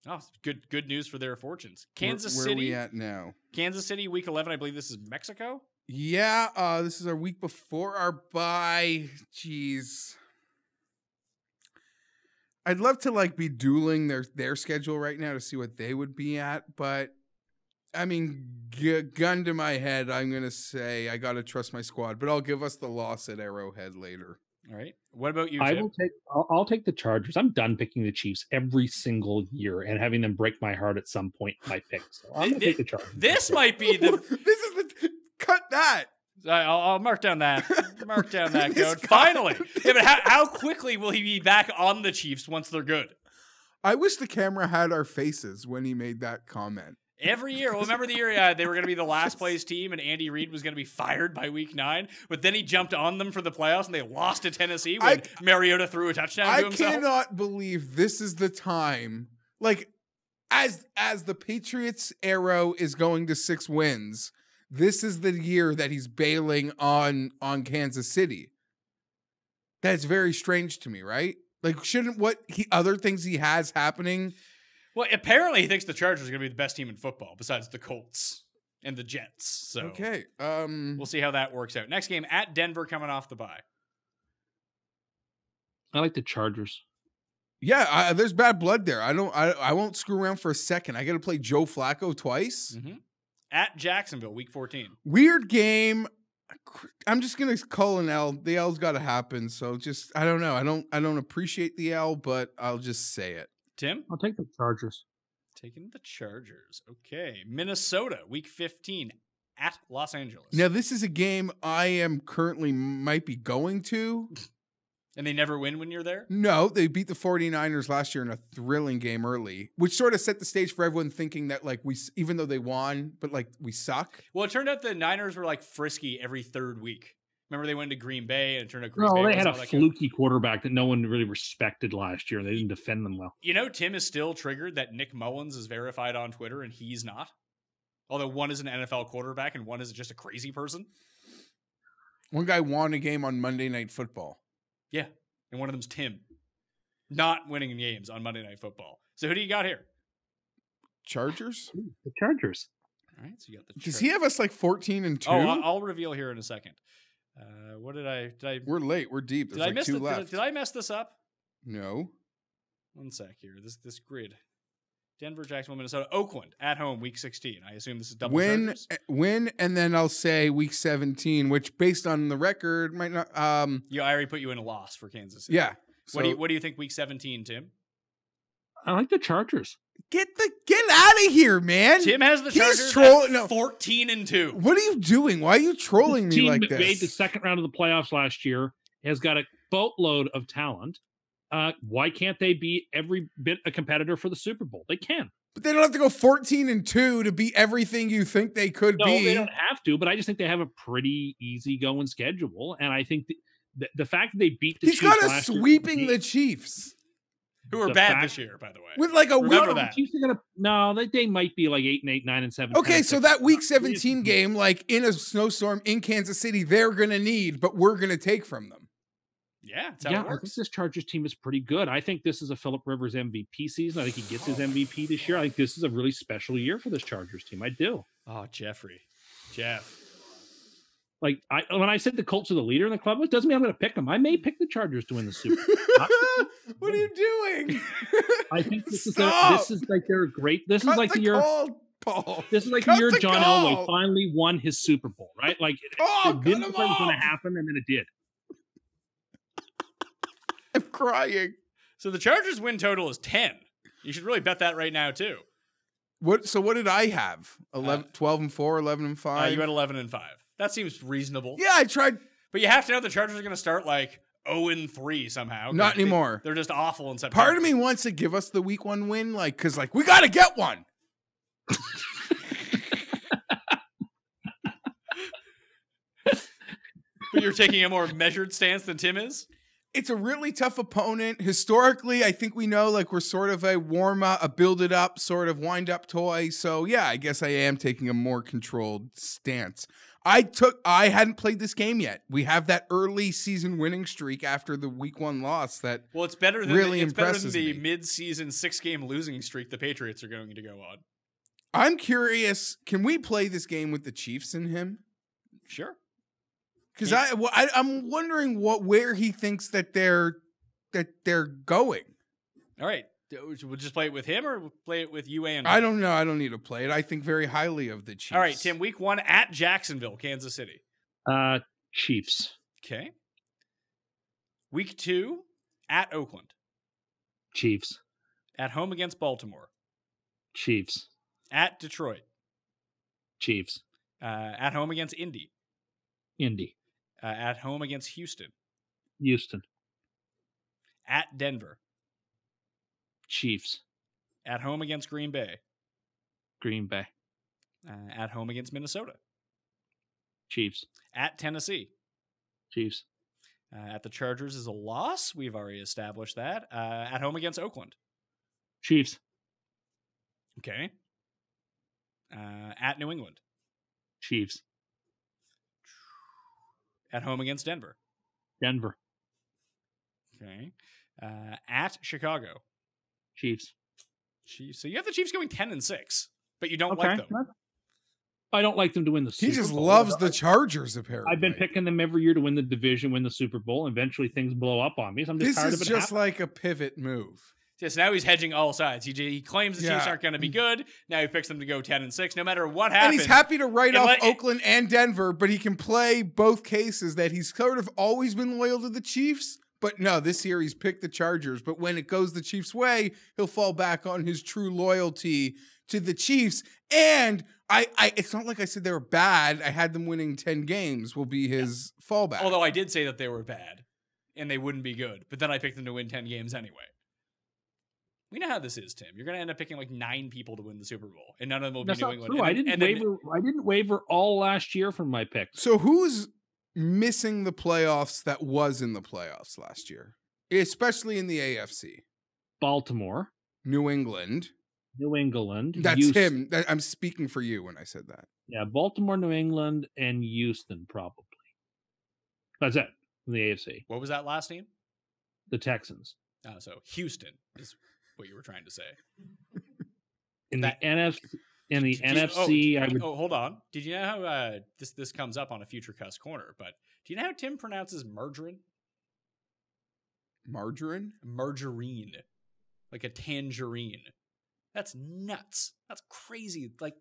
Oh, good news for their fortunes. Kansas where City. are we at now? Kansas City, week 11. I believe this is Mexico. Yeah, this is our week before our bye. Jeez. I'd love to like be dueling their schedule right now to see what they would be at, but I mean, gun to my head, I'm going to say I got to trust my squad, but I'll give us the loss at Arrowhead later. All right. What about you, I Tim? will take. I'll take the Chargers. I'm done picking the Chiefs every single year and having them break my heart at some point in my pick. So I'm going to take the Chargers. This might be the... This is the cut that. I'll mark down that. Mark down that This code. guy- Finally. Yeah, but how quickly will he be back on the Chiefs once they're good? I wish the camera had our faces when he made that comment. Every year. Well, remember the year they were going to be the last place team and Andy Reid was going to be fired by week 9, but then he jumped on them for the playoffs and they lost to Tennessee when Mariota threw a touchdown to I himself. cannot believe this is the time. Like, as the Patriots' arrow is going to 6 wins, this is the year that he's bailing on Kansas City. That's very strange to me, right? Like, shouldn't other things he has happening? Well, apparently he thinks the Chargers are going to be the best team in football besides the Colts and the Jets. So Okay. we'll see how that works out. Next game at Denver coming off the bye. I like the Chargers. Yeah, there's bad blood there. I won't screw around for a second. I got to play Joe Flacco twice. At Jacksonville, week 14. Weird game. I'm just gonna call an L. The L's got to happen. So just I don't know. I don't appreciate the L, but I'll just say it. Tim? I'll take the Chargers. Taking the Chargers. Okay. Minnesota, week 15 at Los Angeles. Now this is a game I am currently might be going to. And they never win when you're there? No, they beat the 49ers last year in a thrilling game early, which sort of set the stage for everyone thinking that like even though they won, but like we suck. Well, it turned out the Niners were like frisky every third week. Remember they went to Green Bay and it turned out Green Bay. No, they had a all that fluky quarterback that no one really respected last year. They didn't defend them well. You know, Tim is still triggered that Nick Mullins is verified on Twitter and he's not. Although one is an NFL quarterback and one is just a crazy person. One guy won a game on Monday Night Football. Yeah. And one of them's Tim. Not winning games on Monday Night Football. So who do you got here? Chargers? The Chargers. All right, so you got the Does he have us like 14-2? Oh, I'll reveal here in a second. What did I We're late. We're deep. There's like two left. Did I mess this up? No. One sec here. This grid. Denver, Jacksonville, Minnesota, Oakland at home, week 16. I assume this is double Chargers? Win, and then I'll say week 17, which based on the record might not. Yeah, I already put you in a loss for Kansas City. Yeah. So, What do you think week 17, Tim? I like the Chargers. Get out of here, man. Tim has the Chargers He's trolling. No. 14-2. What are you doing? Why are you trolling me Team like that this? made the second round of the playoffs last year has got a boatload of talent. Why can't they be every bit a competitor for the Super Bowl? They can. But they don't have to go 14-2 to be everything you think they could No, be. they don't have to, but I just think they have a pretty easy going schedule. And I think the fact that they beat the He's Chiefs got us last year- sweeping the Chiefs. Who are The bad fact- this year, by the way. With like a Remember week. that. Chiefs are gonna they might be like 8-8, 9-7. Okay, 10-6. so that week 17 game, like in a snowstorm in Kansas City, they're gonna need, but we're gonna take from them. Yeah, that's how Yeah, it I think works. this Chargers team is pretty good. I think this is a Phillip Rivers MVP season. I think he gets his MVP this year. I think this is a really special year for this Chargers team. I do. Oh, Jeff. Like when I said the Colts are the leader in the club, it doesn't mean I'm going to pick them. I may pick the Chargers to win the Super Bowl. What are you doing? I think this is Stop! this is like they're great. This Cut is like the year. call, Paul. This is like Cut the year the John call! Elway finally won his Super Bowl, right? Like Oh, it didn't cut look him like it was going off! to happen, and then it did. I'm crying. So the Chargers win total is 10. You should really bet that right now, too. So what did I have? 12-4, 11-5. You had 11-5. That seems reasonable. Yeah, I tried. But you have to know the Chargers are going to start like 0-3 somehow. 'cause Not anymore. They're just awful in September. Part of me wants to give us the week 1 win, like, because like we got to get one. But you're taking a more measured stance than Tim is? It's a really tough opponent. Historically, I think we know like we're sort of a warm up, a build it up, sort of wind up toy. So yeah, I guess I am taking a more controlled stance. I hadn't played this game yet. We have that early season winning streak after the week 1 loss that Well, it's better than really it's better than impresses the me. mid-season 6-game losing streak the Patriots are going to go on. I'm curious, can we play this game with the Chiefs in him? Sure. Because I'm wondering where he thinks that they're going. All right. We'll just play it with him or we'll play it with you and I don't know. I don't need to play it. I think very highly of the Chiefs. All right, Tim, week 1 at Jacksonville, Kansas City. Chiefs. Okay. Week 2 at Oakland. Chiefs. At home against Baltimore. Chiefs. At Detroit. Chiefs. At home against Indy. Indy. At home against Houston. Houston. At Denver. Chiefs. At home against Green Bay. Green Bay. At home against Minnesota. Chiefs. At Tennessee. Chiefs. At the Chargers is a loss. We've already established that. At home against Oakland. Chiefs. Okay. At New England. Chiefs. At home against Denver. Denver. Okay. At Chicago. Chiefs. Chiefs. So you have the Chiefs going 10-6, but you don't like them. I don't like them to win the Super He just Bowl. loves the Chargers, apparently. I've been picking them every year to win the division, win the Super Bowl. And eventually things blow up on me. So I'm just This tired is of it just happening. like a pivot move. Just now he's hedging all sides. He claims the Chiefs aren't going to be good. Now he picks them to go 10-6, no matter what happens. And he's happy to write off Oakland and Denver, but he can play both cases that he's sort of always been loyal to the Chiefs. But no, this year he's picked the Chargers. But when it goes the Chiefs' way, he'll fall back on his true loyalty to the Chiefs. And it's not like I said they were bad. I had them winning 10 games will be his fallback. Although I did say that they were bad and they wouldn't be good. But then I picked them to win 10 games anyway. We know how this is, Tim. You're going to end up picking like 9 people to win the Super Bowl, and none of them will be New England. I didn't waver all last year from my pick. So who's missing the playoffs that was in the playoffs last year, especially in the AFC? Baltimore, New England. That's Houston. Him. I'm speaking for you when I said that. Yeah, Baltimore, New England, and Houston probably. That's it from the AFC. What was that last name? The Texans. Oh, so Houston is what you were trying to say. In the NFC, I would. Oh, hold on. Did you know how this comes up on a future Cust corner? But do you know how Tim pronounces margarine? Margarine? Margarine, like a tangerine. That's nuts. That's crazy. Like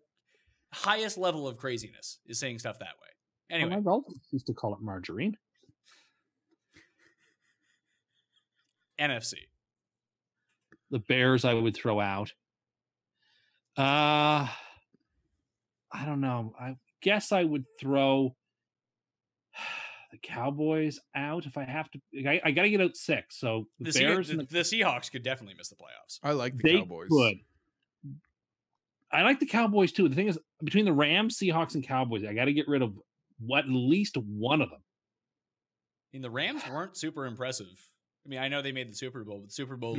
highest level of craziness is saying stuff that way. Anyway, my relatives used to call it margarine. NFC. The Bears I would throw out. I don't know. I guess I would throw the Cowboys out if I have to. I got to get out 6. So the Bears the Seahawks could definitely miss the playoffs. I like the Cowboys. Could. I like the Cowboys too. The thing is, between the Rams, Seahawks, and Cowboys, I got to get rid of at least one of them. I mean, the Rams weren't super impressive. I mean, I know they made the Super Bowl, but Super Bowl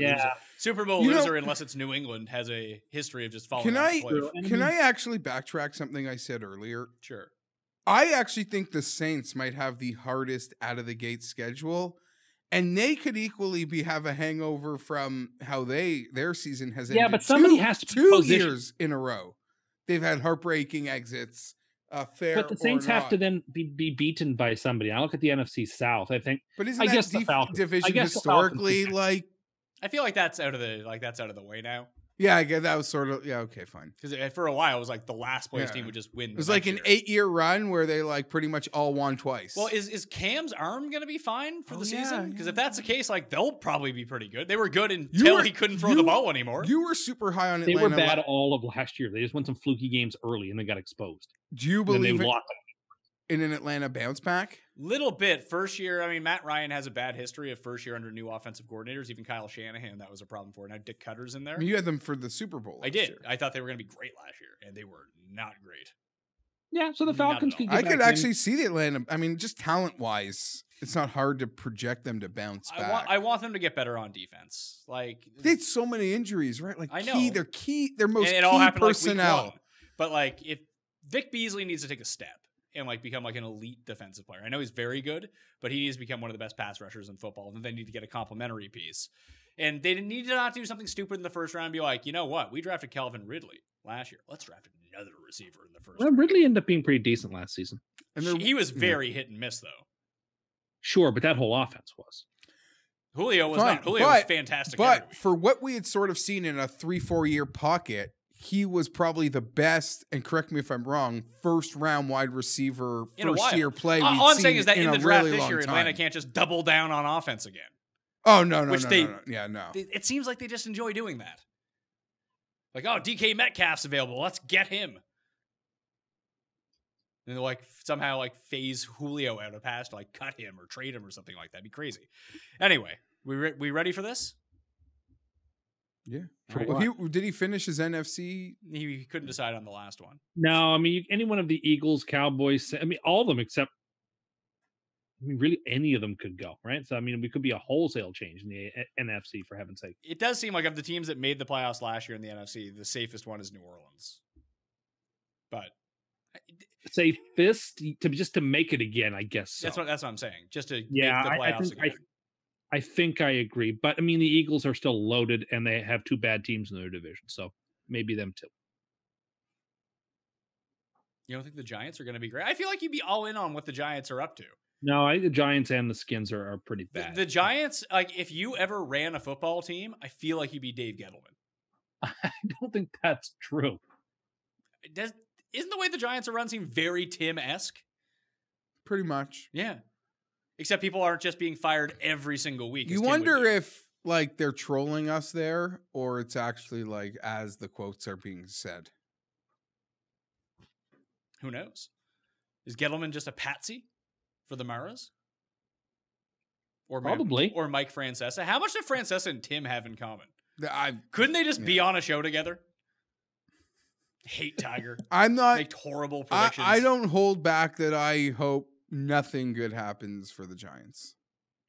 loser, unless it's New England, has a history of just falling off the cliff. Can I actually backtrack something I said earlier? Sure. I actually think the Saints might have the hardest out of the gate schedule, and they could equally have a hangover from how their season has ended. Yeah, but somebody has to two years in a row. They've had heartbreaking exits. But the Saints have to then be beaten by somebody. I look at the NFC South. I think, but isn't that division historically like? I feel like that's out of the way now. Yeah, I guess that was sort of okay, fine. Because for a while it was like the last place team would just win. It was like an 8-year run where they like pretty much all won twice. Well, is Cam's arm going to be fine for the season? Because if that's the case, like they'll probably be pretty good. They were good until he couldn't throw the ball anymore. You were super high on Atlanta. They were bad all of last year. They just won some fluky games early and they got exposed. Do you believe in an Atlanta bounce back? Little bit. First year, I mean, Matt Ryan has a bad history of first year under new offensive coordinators. Even Kyle Shanahan, that was a problem for. Now Dick Cutter's in there. I mean, you had them for the Super Bowl. I did. I thought they were going to be great last year, and they were not great. Yeah, so the Falcons could get I could actually see the Atlanta. I mean, just talent-wise, it's not hard to project them to bounce back. I want them to get better on defense. Like they had so many injuries, right? Like I know. Their most key all happened personnel. Like week 1. But like if Vic Beasley needs to take a step and like become like an elite defensive player. I know he's very good, but he needs to become one of the best pass rushers in football. And they need to get a complimentary piece. And they need to not do something stupid in the first round and be like, you know what? We drafted Calvin Ridley last year. Let's draft another receiver in the first round. Ridley ended up being pretty decent last season. And he was very hit and miss, though. Sure, but that whole offense was. Julio was not. Julio was fantastic. But for what we had sort of seen in a 3-4 year pocket, he was probably the best, and correct me if I'm wrong, first round wide receiver, first year play. All I'm saying is that in the draft this year, Atlanta can't just double down on offense again. Oh, no. Yeah, no. It seems like they just enjoy doing that. Like, oh, DK Metcalf's available. Let's get him. And like somehow like phase Julio out of pass to like cut him or trade him or something like that. It'd be crazy. Anyway, we ready for this? Yeah. Did he finish his NFC? He couldn't decide on the last one. No, I mean, any one of the Eagles, Cowboys, I mean, all of them except, I mean, really any of them could go, right? So, I mean, we could be a wholesale change in the NFC, for heaven's sake. It does seem like of the teams that made the playoffs last year in the NFC, the safest one is New Orleans. But safest to make it again, I guess. So. That's what I'm saying. Just to make the playoffs again. I think I agree, but I mean the Eagles are still loaded and they have 2 bad teams in their division, so maybe them too. You don't think the Giants are going to be great? I feel like you'd be all in on what the Giants are up to. No, the Giants and the Skins are pretty bad. The Giants, like, if you ever ran a football team, I feel like you'd be Dave Gettleman. I don't think that's true. Isn't the way the Giants are run seem very Tim-esque? Pretty much. Yeah. Except people aren't just being fired every single week. You wonder if like they're trolling us there, or it's actually like as the quotes are being said. Who knows? Is Gettleman just a patsy for the Maras? Or Probably. Or Mike Francesa? How much do Francesa and Tim have in common? I Couldn't they just be on a show together? Hate Tiger. I'm not Make horrible predictions. I don't hold back that I hope nothing good happens for the Giants.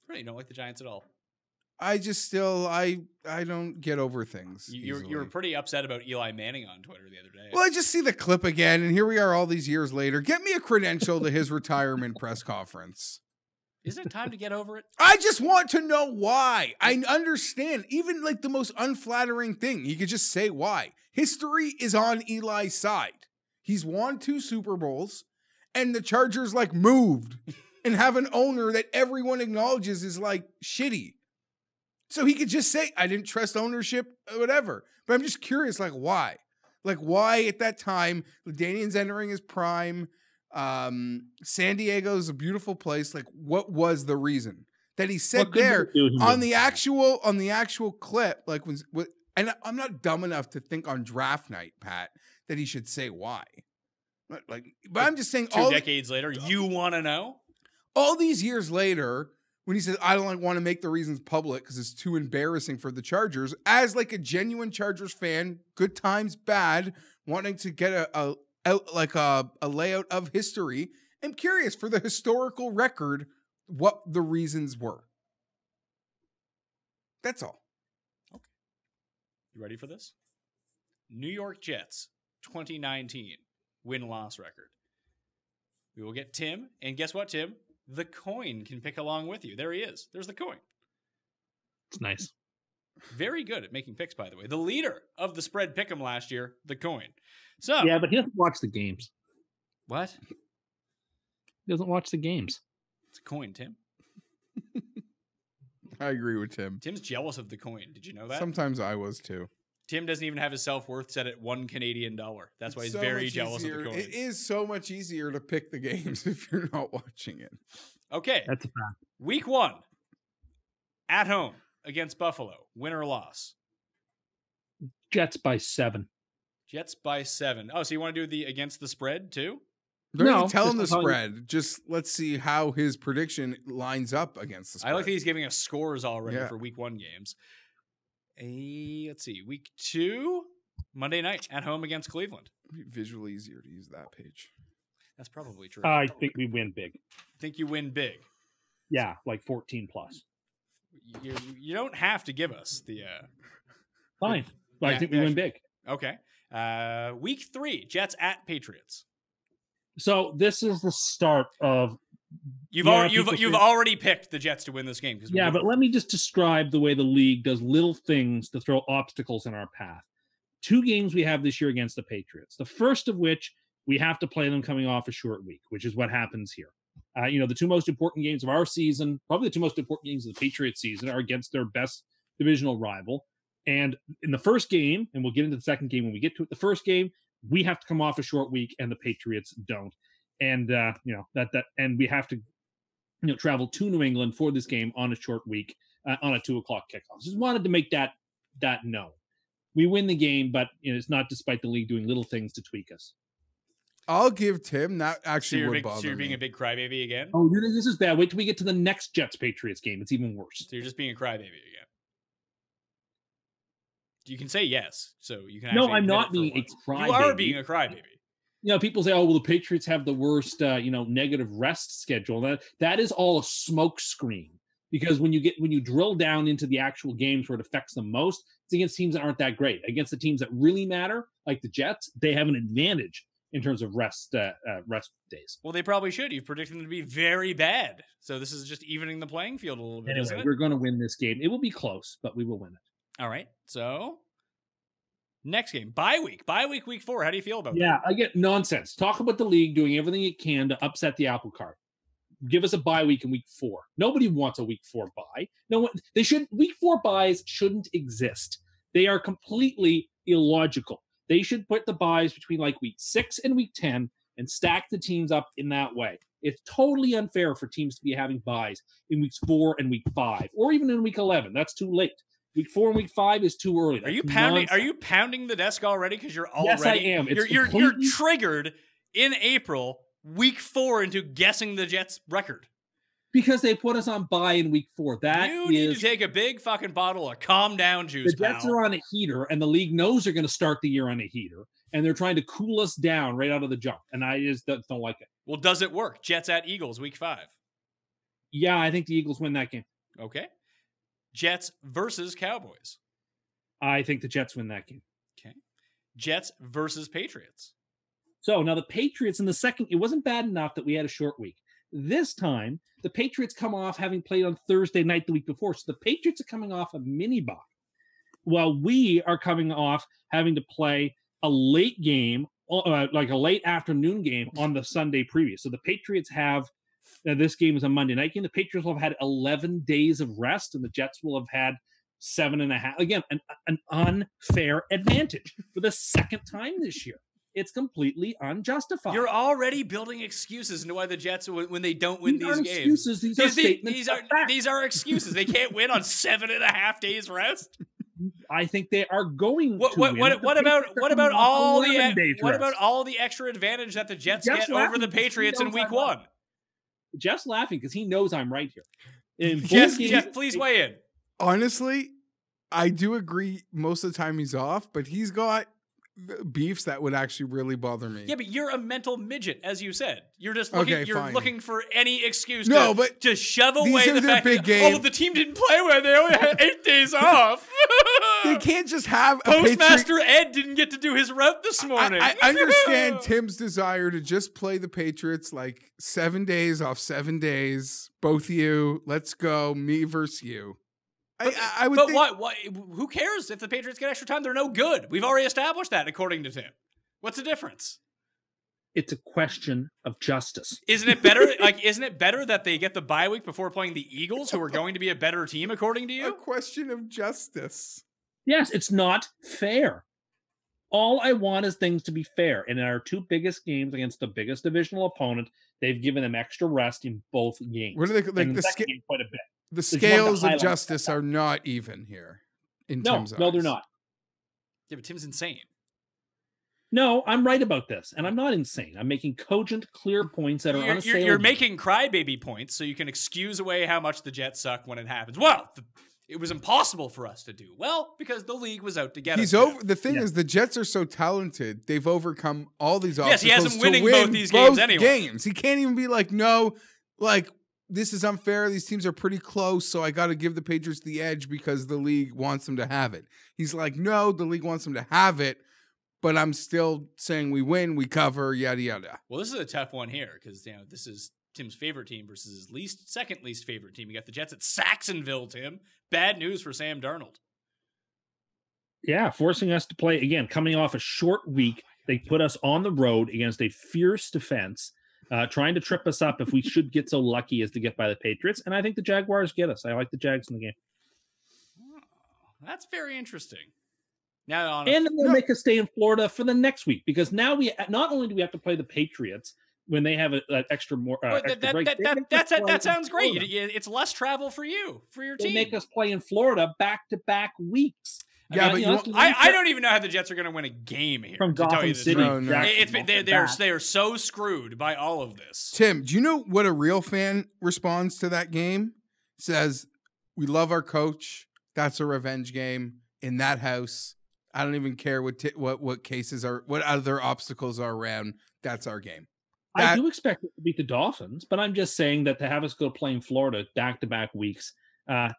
Really, you don't like the Giants at all. I just still I don't get over things. You were pretty upset about Eli Manning on Twitter the other day. Well, I just see the clip again, and here we are all these years later. Get me a credential to his retirement press conference. Isn't it time to get over it? I just want to know why. I understand. Even like the most unflattering thing, you could just say why. History is on Eli's side. He's won 2 Super Bowls, and the Chargers like moved and have an owner that everyone acknowledges is like shitty. So he could just say, I didn't trust ownership, whatever. But I'm just curious, like, why? Like, why at that time, LaDainian's entering his prime, San Diego's a beautiful place. Like, what was the reason that he said there on the actual clip? Like, and I'm not dumb enough to think on draft night, Pat, that he should say why. But I'm just saying, 2 decades later, you want to know? All these years later, when he said, I don't want to make the reasons public because it's too embarrassing for the Chargers, as like a genuine Chargers fan, good times, bad, wanting to get a layout of history, I'm curious for the historical record what the reasons were. That's all. Okay. You ready for this? New York Jets 2019 win-loss record. We will get Tim, and guess what, Tim? The coin can pick along with you. There he is. There's the coin. It's nice. Very good at making picks, by the way. The leader of the spread pick'em last year, the coin. So yeah, but he doesn't watch the games. What? He doesn't watch the games. It's a coin, Tim. I agree with Tim. Tim's jealous of the coin. Did you know that? Sometimes I was too. Tim doesn't even have his self-worth set at $1 Canadian. That's why he's very jealous of the coin. It is so much easier to pick the games if you're not watching it. Okay. That's a fact. Week 1. At home against Buffalo. Win or loss? Jets by 7. Jets by 7. Oh, so you want to do the against the spread too? Don't even tell him the spread. Just let's see how his prediction lines up against the spread. I like that he's giving us scores already for week 1 games. Let's see. Week 2, Monday night at home against Cleveland. It'd be visually easier to use that page. That's probably true. I think we win big. Think you win big? Yeah, like 14 plus. You don't have to give us the. Fine, but I think we win big. Okay. Week 3, Jets at Patriots. So this is the start of. You've already picked the Jets to win this game. Yeah, but let me just describe the way the league does little things to throw obstacles in our path. 2 games we have this year against the Patriots. The first of which we have to play them coming off a short week, which is what happens here. The 2 most important games of our season, probably the 2 most important games of the Patriots season, are against their best divisional rival. And in the first game, and we'll get into the second game when we get to it, the first game, we have to come off a short week and the Patriots don't. And, and we have to, travel to New England for this game on a short week, on a 2:00 kickoff. Just wanted to make that known. We win the game, but it's not despite the league doing little things to tweak us. I'll give Tim that actually would bother me. So you're being a big crybaby again? Oh, this is bad. Wait till we get to the next Jets-Patriots game. It's even worse. So you're just being a crybaby again. You can say yes. So you can. No, I'm not being a crybaby. You are being a crybaby. People say, "Oh, well, the Patriots have the worst, negative rest schedule." That is all a smoke screen, because when you drill down into the actual games where it affects them most, it's against teams that aren't that great. Against the teams that really matter, like the Jets, they have an advantage in terms of rest days. Well, they probably should. You've predicted them to be very bad, so this is just evening the playing field a little bit. Anyway, isn't it? We're going to win this game. It will be close, but we will win it. All right. So next game, bye week, week 4. How do you feel about that? Yeah, I get nonsense. Talk about the league doing everything it can to upset the apple cart. give us a bye week in week 4. Nobody wants a week 4 bye. No one. They should. Week 4 buys shouldn't exist. They are completely illogical. They should put the buys between like week 6 and week 10 and stack the teams up in that way. It's totally unfair for teams to be having buys in weeks 4 and week 5, or even in week 11. That's too late. Week 4 and week 5 is too early. Are you pounding? Are you pounding the desk already? Because you're already. Yes, I am. You're triggered in April, week 4, into guessing the Jets' record. Because they put us on bye in week 4. You need to take a big fucking bottle of calm down juice. The Jets are on a heater, and the league knows they're going to start the year on a heater, and they're trying to cool us down right out of the jump. And I just don't like it. Well, does it work? Jets at Eagles, week 5. Yeah, I think the Eagles win that game. Okay. Jets versus Cowboys. I think the Jets win that game. Okay. Jets versus Patriots. So now the Patriots in the second, it wasn't bad enough that we had a short week. This time, the Patriots come off having played on Thursday night the week before. So the Patriots are coming off a mini bye, while we are coming off having to play a late game, like a late afternoon game on the Sunday previous. So the Patriots have, this game is a Monday night game. The Patriots will have had 11 days of rest, and the Jets will have had 7.5. Again, an unfair advantage for the second time this year. It's completely unjustified. You're already building excuses into why the Jets, when they don't win these games. Excuses. These are statements. These are excuses. They can't win on 7.5 days rest. I think they are going to win. What about all the extra advantage that the Jets get over the Patriots in week 1? Jeff's laughing because he knows I'm right here. Geoff, please weigh in. Honestly, I do agree most of the time he's off, but he's got beefs that would actually really bother me. Yeah, but you're a mental midget, as you said. You're just looking. Okay, you're looking for any excuse. But to shove away the fact big that game. the team didn't play well. They only had 8 days off. They can't just have a Postmaster Ed didn't get to do his route this morning. I understand Tim's desire to just play the Patriots like 7 days off 7 days. Both of you, let's go. Me versus you. I would. But think, what? Who cares if the Patriots get extra time? They're no good. We've already established that, according to Tim. What's the difference? It's a question of justice. Isn't it better? Isn't it better that they get the bye week before playing the Eagles, who are going to be a better team, according to you? A question of justice. Yes, it's not fair. All I want is things to be fair. And in our 2 biggest games against the biggest divisional opponent, they've given them extra rest in both games. What are they like? Second game quite a bit. The scales of justice are not even here. Tim's eyes. No, they're not. Yeah, but Tim's insane. No, I'm right about this, and I'm not insane. I'm making cogent, clear points that are unassailable. You're making crybaby points, so you can excuse away how much the Jets suck when it happens. Well, it was impossible for us to do. Well, because the league was out to get us. The thing is, the Jets are so talented; they've overcome all these obstacles. Yes, he hasn't winning both these games anyway. He can't even be like, no, like, this is unfair. These teams are pretty close, so I got to give the Patriots the edge because the league wants them to have it. He's like, no, the league wants them to have it, but I'm still saying we win, we cover, yada, yada. Well, this is a tough one here because, this is Tim's favorite team versus his second least favorite team. You got the Jets at Saxonville, Tim. Bad news for Sam Darnold. Yeah, forcing us to play, again, coming off a short week. They put us on the road against a fierce defense. Trying to trip us up if we should get so lucky as to get by the Patriots. And I think the Jaguars get us. I like the Jags in the game. Oh, that's very interesting. Now, and they'll make us stay in Florida for the next week because now we not only do we have to play the Patriots when they have an extra break. That sounds great. It's less travel for you, for your team. They make us play in Florida back-to-back weeks. Yeah, I don't even know how the Jets are going to win a game here. From Gotham City. No. They are so screwed by all of this. Tim, do you know what a real fan responds to that game? Says, we love our coach. That's a revenge game in that house. I don't even care what cases are, what other obstacles are around. That's our game. I do expect it to beat the Dolphins, but I'm just saying that to have us go play in Florida back-to-back weeks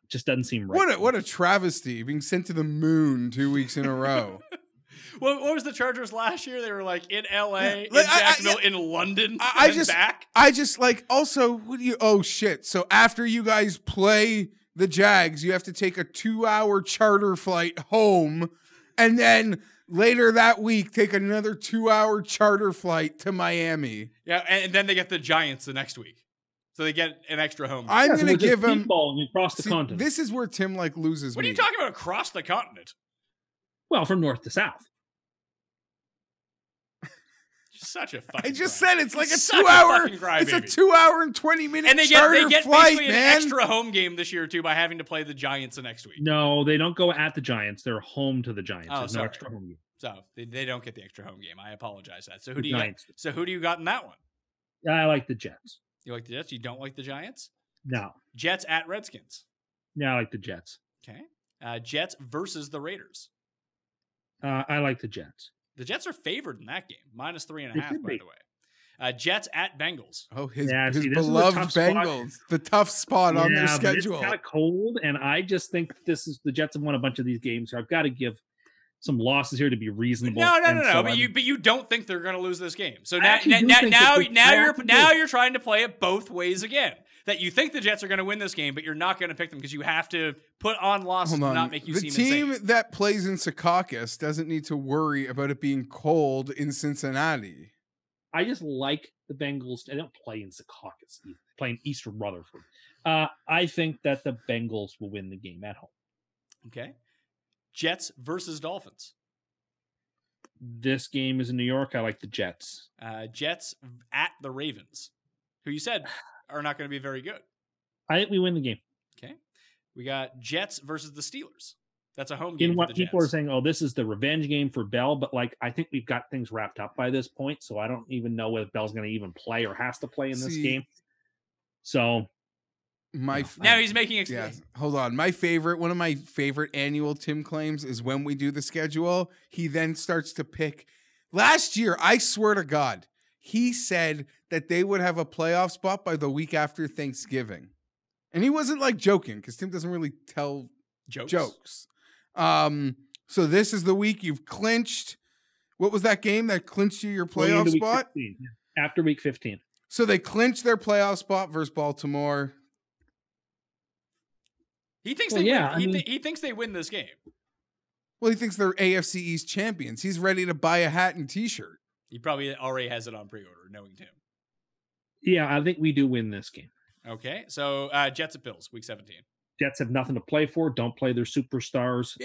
just doesn't seem right. What a travesty, being sent to the moon 2 weeks in a row. What was the Chargers last year? They were like in LA, in Jacksonville, in London, back. Oh shit. So after you guys play the Jags, you have to take a 2-hour charter flight home, and then later that week take another 2-hour charter flight to Miami. Yeah, and then they get the Giants the next week. So they get an extra home game. I'm Yeah, so going we're to just give him. paintballing across the See, continent. this is where Tim like loses What are me. you talking about across the continent? Well, from north to south. Such a fucking I just crybaby. said it's like a Such 2 hour. fucking crybaby. It's a 2 hour and 20-minute And they charter get flight, basically man. an extra home game this year too by having to play the Giants the next week. No, they don't go at the Giants. They're home to the Giants. Oh, There's no sorry. extra home game. So they don't get the extra home game. I apologize for that. So The who do you got? Giants. So who do you got in that one? I like the Jets. You like the Jets? You don't like the Giants? No. Jets at Redskins. Yeah, I like the Jets. Okay. Jets versus the Raiders. I like the Jets. The Jets are favored in that game, -3.5, They by should be. the way. Jets at Bengals. Oh, his Yeah, see, this is a beloved tough spot. Bengals, the tough spot on their but schedule. It's kind of cold, and I just think this is the Jets have won a bunch of these games, so I've got to give some losses here to be reasonable. No. and so But I'm- you don't think they're going to lose this game. So I now actually do think that now you're trying to play it both ways again. That you think the Jets are going to win this game, but you're not going to pick them because you have to put on losses Hold to on. not make you The seem team insane. that plays in Secaucus doesn't need to worry about it being cold in Cincinnati. I just like the Bengals. They don't play in Secaucus. They play in Eastern Rutherford. I think that the Bengals will win the game at home. Okay. Jets versus Dolphins. This game is in New York. I like the Jets. Jets at the Ravens, who you said are not going to be very good. I think we win the game. Okay. We got Jets versus the Steelers. That's a home game. In for what the people Jets. are saying, oh, this is the revenge game for Bell, but like I think we've got things wrapped up by this point, so I don't even know whether Bell's going to even play or has to play in this See, game. So Now he's making Yeah, hold on. One of my favorite annual Tim claims is when we do the schedule, he then starts to pick. Last year, I swear to God, he said that they would have a playoff spot by the week after Thanksgiving. And he wasn't like joking because Tim doesn't really tell jokes. So this is the week you've clinched. What was that game that clinched you your going playoff into week spot? 15, after week 15. So they clinched their playoff spot versus Baltimore. He thinks Well, they yeah, win. I mean- He thinks they win this game. Well, he thinks they're AFC East champions. He's ready to buy a hat and t-shirt. He probably already has it on pre-order, knowing Tim. Yeah, I think we do win this game. Okay, so Jets at Bills, week 17. Jets have nothing to play for. Don't play their superstars.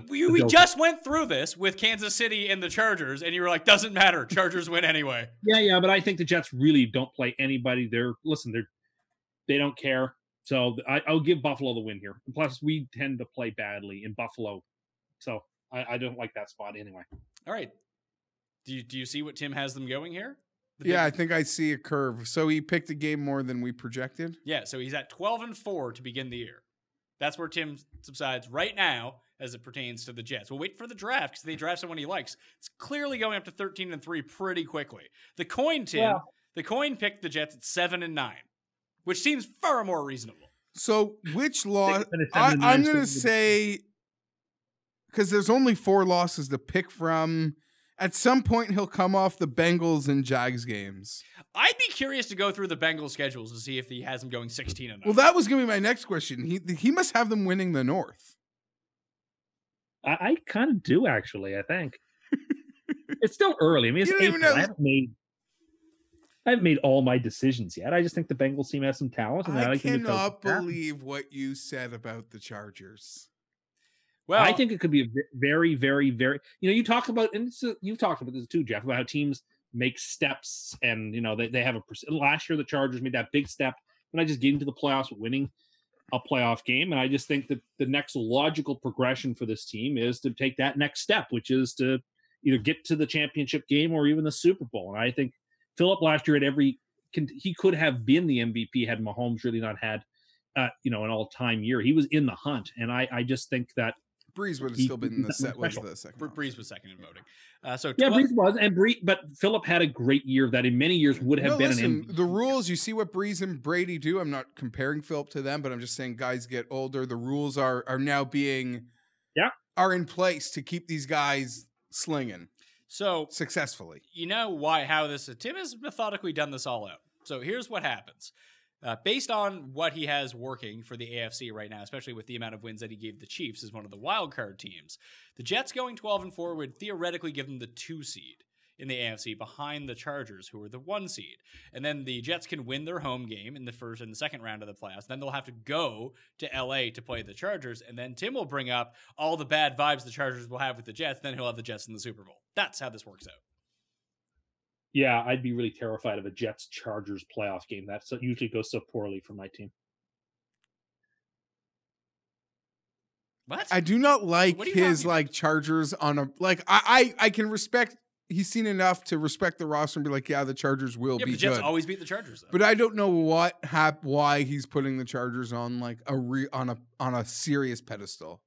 We just went through this with Kansas City and the Chargers, and you were like, doesn't matter. Chargers win anyway. Yeah, but I think the Jets really don't play anybody. They don't care. So I'll give Buffalo the win here. Plus, we tend to play badly in Buffalo, so I don't like that spot anyway. All right. Do you see what Tim has them going here? Yeah, I think I see a curve. So he picked a game more than we projected. Yeah, so he's at 12-4 to begin the year. That's where Tim subsides right now as it pertains to the Jets. We'll wait for the draft because they draft someone he likes. It's clearly going up to 13-3 pretty quickly. The coin, Tim, Yeah. the coin picked the Jets at 7-9, which seems far more reasonable. So which loss? They finished 7-9, I'm so going to the- say, because there's only 4 losses to pick from. At some point, he'll come off the Bengals and Jags games. I'd be curious to go through the Bengals schedules to see if he has them going 16-0. Well, that was going to be my next question. He must have them winning the North. I kind of do actually. I think it's still early. I mean, it's You don't even April. know- I haven't made all my decisions yet. I just think the Bengals team has some talent. And I like them to cannot coach. believe what you said about the Chargers. well, I think it could be a very, very, very. You talk about, and you've talked about this too, Geoff, about how teams make steps, and they have last year the Chargers made that big step, and I just get into the playoffs with winning a playoff game, and I just think that the next logical progression for this team is to take that next step, which is to either get to the championship game or even the Super Bowl. And I think Phillip last year he could have been the MVP had Mahomes really not had an all-time year. He was in the hunt, and I just think that Breeze would have He- still been in the he's set. Was special. the second round. Breeze was second in voting. So yeah, 12 Breeze was, but Phillip had a great year that in many years would have No, been listen, an MVP. the rules, you see what Breeze and Brady do. I'm not comparing Philip to them, but I'm just saying guys get older. The rules are now are in place to keep these guys slinging So successfully. you know how this Tim has methodically done this all out. So here's what happens. Based on what he has working for the AFC right now, especially with the amount of wins that he gave the Chiefs as one of the wild card teams, the Jets going 12-4 would theoretically give them the 2 seed. in the AFC behind the Chargers, who are the 1 seed. And then the Jets can win their home game in the first and the second round of the playoffs. Then they'll have to go to LA to play the Chargers. And then Tim will bring up all the bad vibes the Chargers will have with the Jets. Then he'll have the Jets in the Super Bowl. That's how this works out. Yeah, I'd be really terrified of a Jets-Chargers playoff game. That usually goes so poorly for my team. What? I do not like What are you his talking like Chargers on a like. I can respect. He's seen enough to respect the roster and be like, yeah, the Chargers will Yeah, be but the Jets good. always beat the Chargers, though. But I don't know why he's putting the Chargers on like on a serious pedestal.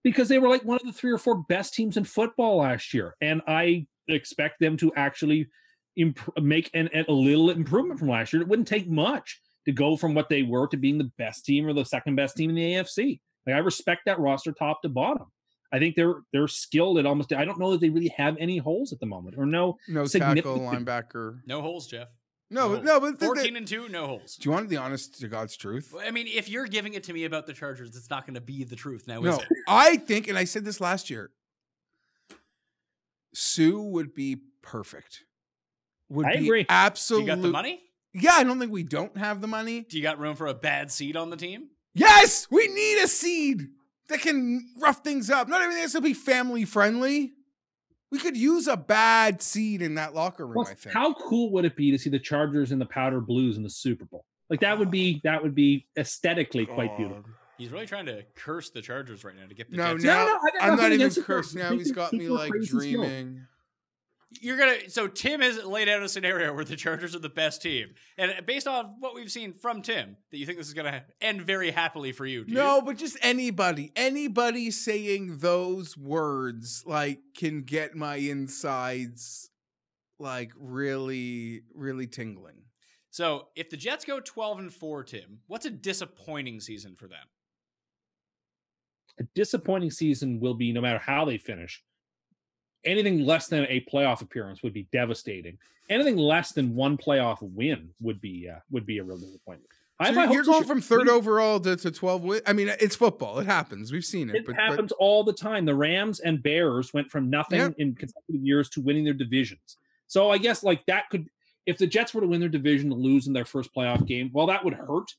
Because they were like one of the 3 or 4 best teams in football last year, and I expect them to actually make a little improvement from last year. It wouldn't take much to go from what they were to being the best team or the second best team in the AFC. Like, I respect that roster top to bottom. I think they're skilled at almost. I don't know that they really have any holes at the moment, or no tackle, linebacker, no holes, Jeff. no, but 14-2, no holes. Do you want the honest to God's truth? Well, I mean, if you're giving it to me about the Chargers, it's not going to be the truth now, No, is it? I think, and I said this last year, Sue would be perfect. I agree. Absolutely. You got the money? Yeah, I don't think we don't have the money. Do you got room for a bad seed on the team? Yes, we need a seed that can rough things up. Not everything has to be family friendly. We could use a bad seed in that locker room, Well, I think. how cool would it be to see the Chargers and the Powder Blues in the Super Bowl? Like that would be aesthetically quite beautiful. He's really trying to curse the Chargers right now to get the No, Jets. now I got I'm nothing not even against the cursed. Chargers. Now he's got me Super like crazy skill. dreaming. So Tim has laid out a scenario where the Chargers are the best team. And based on what we've seen from Tim, that you think this is going to end very happily for you. No, but just anybody saying those words like can get my insides like really, really tingling. So if the Jets go 12-4, Tim, what's a disappointing season for them? A disappointing season will be, no matter how they finish, anything less than a playoff appearance would be devastating. Anything less than 1 playoff win would be a real disappointment. So you're going from 3rd overall to 12. I mean, it's football. It happens. We've seen it. It happens all the time. The Rams and Bears went from nothing in consecutive years to winning their divisions. So I guess like that could, if the Jets were to win their division and lose in their first playoff game, well, that would hurt.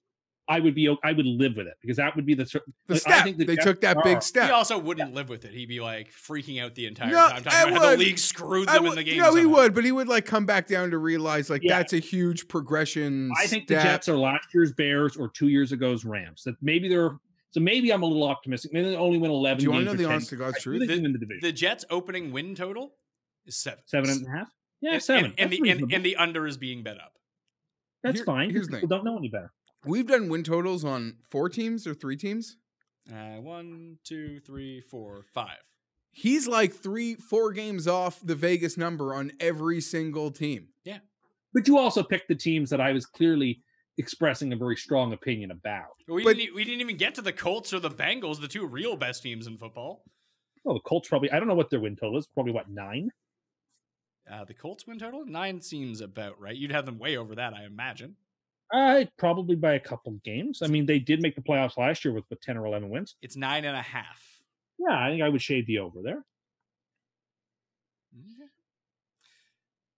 I would live with it because that would be the step. I think they took that big step. He also wouldn't live with it. He'd be like freaking out the entire No, time, talking about how the league screwed them in the game. No, he somehow. would, but he would like come back down to realize like that's a huge progression. I think step. the Jets are last year's Bears or 2 years ago's Rams. That maybe maybe I'm a little optimistic. Maybe they only win 11 Do you games. want to know the honest to God's truth? The Jets' opening win total is 7. 7.5? Yeah, 7. And the under is being bet up. That's fine. Here's the People thing. don't know any better. We've done win totals on 4 teams or 3 teams. 1, 2, 3, 4, 5. He's like 3-4 games off the Vegas number on every single team. Yeah. But you also picked the teams that I was clearly expressing a very strong opinion about. We didn't even get to the Colts or the Bengals, the 2 real best teams in football. Well, the Colts probably, I don't know what their win total is. Probably, 9? The Colts win total? 9 seems about right. You'd have them way over that, I imagine. Probably by a couple games. I mean, they did make the playoffs last year with 10 or 11 wins. It's 9.5. Yeah, I think I would shade the over there. Okay.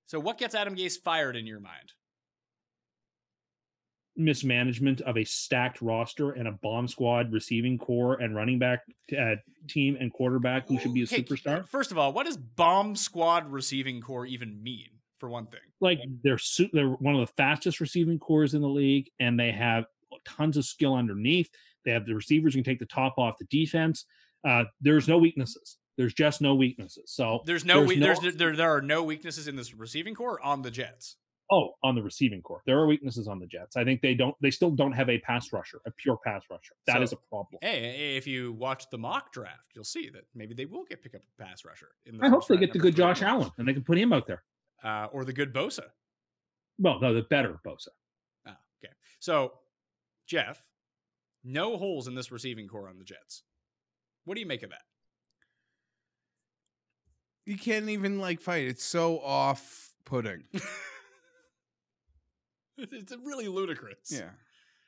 So what gets Adam Gase fired in your mind? Mismanagement of a stacked roster and a bomb squad receiving core and running back team and quarterback who should be a superstar. First of all, what does bomb squad receiving core even mean, for one thing? Like they're one of the fastest receiving cores in the league, and they have tons of skill underneath. They have the receivers who can take the top off the defense. There's no weaknesses. There's just no weaknesses. So there are no weaknesses in this receiving core on the Jets. Oh, on the receiving core, there are weaknesses on the Jets. I think they still don't have a pass rusher, a pure pass rusher. That is a problem. Hey, if you watch the mock draft, you'll see that maybe they will pick up a pass rusher. I hope they get the good Josh Allen and they can put him out there. Or the good Bosa. Well, no, the better Bosa. Okay. So, Jeff, no holes in this receiving core on the Jets. What do you make of that? You can't even like fight. It's so off-putting. It's really ludicrous. Yeah.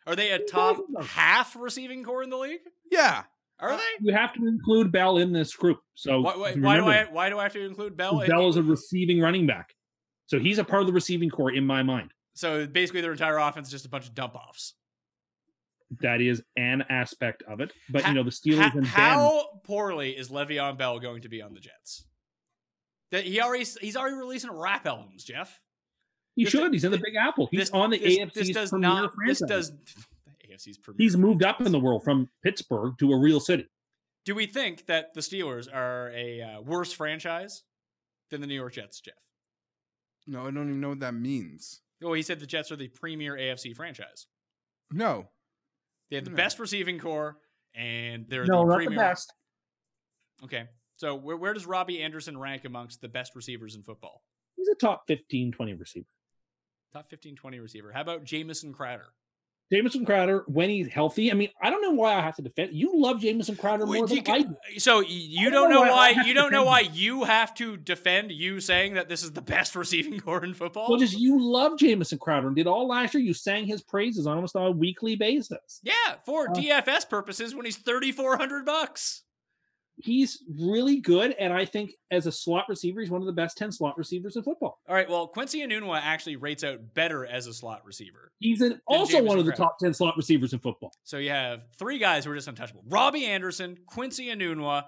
Are they a top half receiving core in the league? Yeah. Are they? You have to include Bell in this group. So Why do I have to include Bell? Bell is a receiving running back. So he's a part of the receiving core in my mind. So basically their entire offense is just a bunch of dump-offs. That is an aspect of it. But, the Steelers and how poorly is Le'Veon Bell going to be on the Jets? He's already releasing rap albums, Geoff. He should. He's in the Big Apple. He's on the AFC's premier franchise. AFC's premier. He's moved up in the world from Pittsburgh to a real city. Do we think that the Steelers are a worse franchise than the New York Jets, Geoff? No, I don't even know what that means. Oh, he said the Jets are the premier AFC franchise. No. They have the best receiving core, and they're not the premier. the best. Okay. So where does Robbie Anderson rank amongst the best receivers in football? He's a top 15, 20 receiver. Top 15, 20 receiver. How about Jamison Crowder? Jamison Crowder, when he's healthy. I mean, I don't know why I have to defend. You love Jamison Crowder more than I do. So you don't know why you have to defend you saying that this is the best receiving core in football? Well, just you love Jamison Crowder and did all last year. You sang his praises almost on a weekly basis. Yeah, for DFS purposes when he's $3,400. He's really good, and I think as a slot receiver, he's one of the best 10 slot receivers in football. All right, well, Quincy Enunwa actually rates out better as a slot receiver. He's also one of the top 10 slot receivers in football. So you have three guys who are just untouchable. Robbie Anderson, Quincy Enunwa,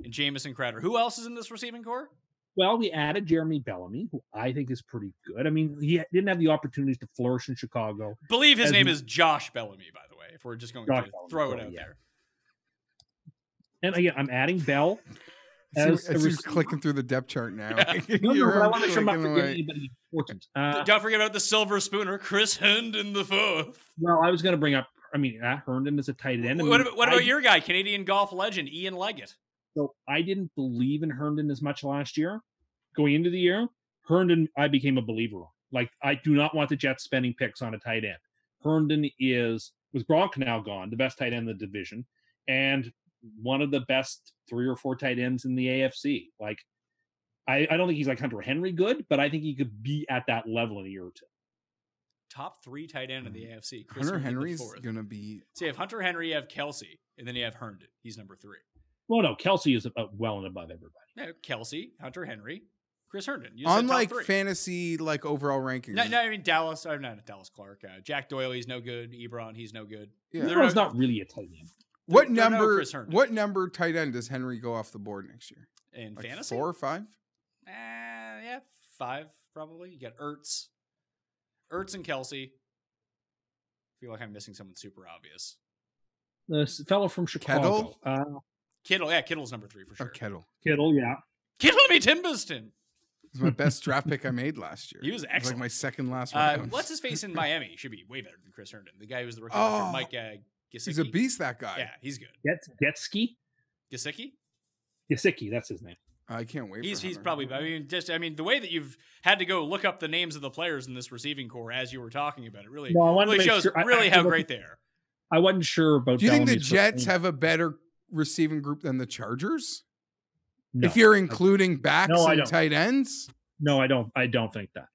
and Jamison Crowder. Who else is in this receiving core? Well, we added Jeremy Bellamy, who I think is pretty good. I mean, he didn't have the opportunities to flourish in Chicago. Believe his name is Josh Bellamy, by the way, if we're just going to throw it out there. And again, I'm adding Bell. As he's clicking through the depth chart now. I want to make sure I'm not forgetting anybody important. Don't forget about the silver spooner, Chris Herndon the fourth. Well, I was going to bring up, Herndon is a tight end. What about your guy, Canadian golf legend, Ian Leggett? So I didn't believe in Herndon as much last year. Going into the year, Herndon, I became a believer. Like, I do not want the Jets spending picks on a tight end. Herndon with Gronk now gone, the best tight end in the division. And one of the best 3 or 4 tight ends in the AFC. Like, I don't think he's like Hunter Henry good, but I think he could be at that level in a year or two. Top 3 tight end in the AFC. Hunter Henry's going to be... So you have Hunter Henry, you have Kelsey, and then you have Herndon. He's number 3. Well, no, Kelsey is well and above everybody. No, Kelsey, Hunter Henry, Chris Herndon. On like fantasy, like overall rankings. No, I mean Dallas. I'm not Dallas Clark. Jack Doyle, he's no good. Ebron, he's no good. Yeah. Ebron's not really a tight end. What number tight end does Henry go off the board next year? In like fantasy? 4 or 5? Yeah, 5 probably. You got Ertz and Kelsey. I feel like I'm missing someone super obvious. The fellow from Chicago. Kittle. Yeah, Kittle's number 3 for sure. Kittle, yeah. Kittle me Timbuston. It was my best draft pick I made last year. He was excellent. It was like my second last round. What's his face in Miami? He should be way better than Chris Herndon. The guy who was the rookie. Mike Gesicki. He's a beast, that guy. Yeah, he's good. Gesicki? Gesicki, that's his name. I can't wait. He's probably. The way that you've had to go look up the names of the players in this receiving core as you were talking about it really shows how great they are. I wasn't sure about. Do you think the Jets have a better receiving group than the Chargers? No, if you're including backs and tight ends? No, I don't. I don't think that.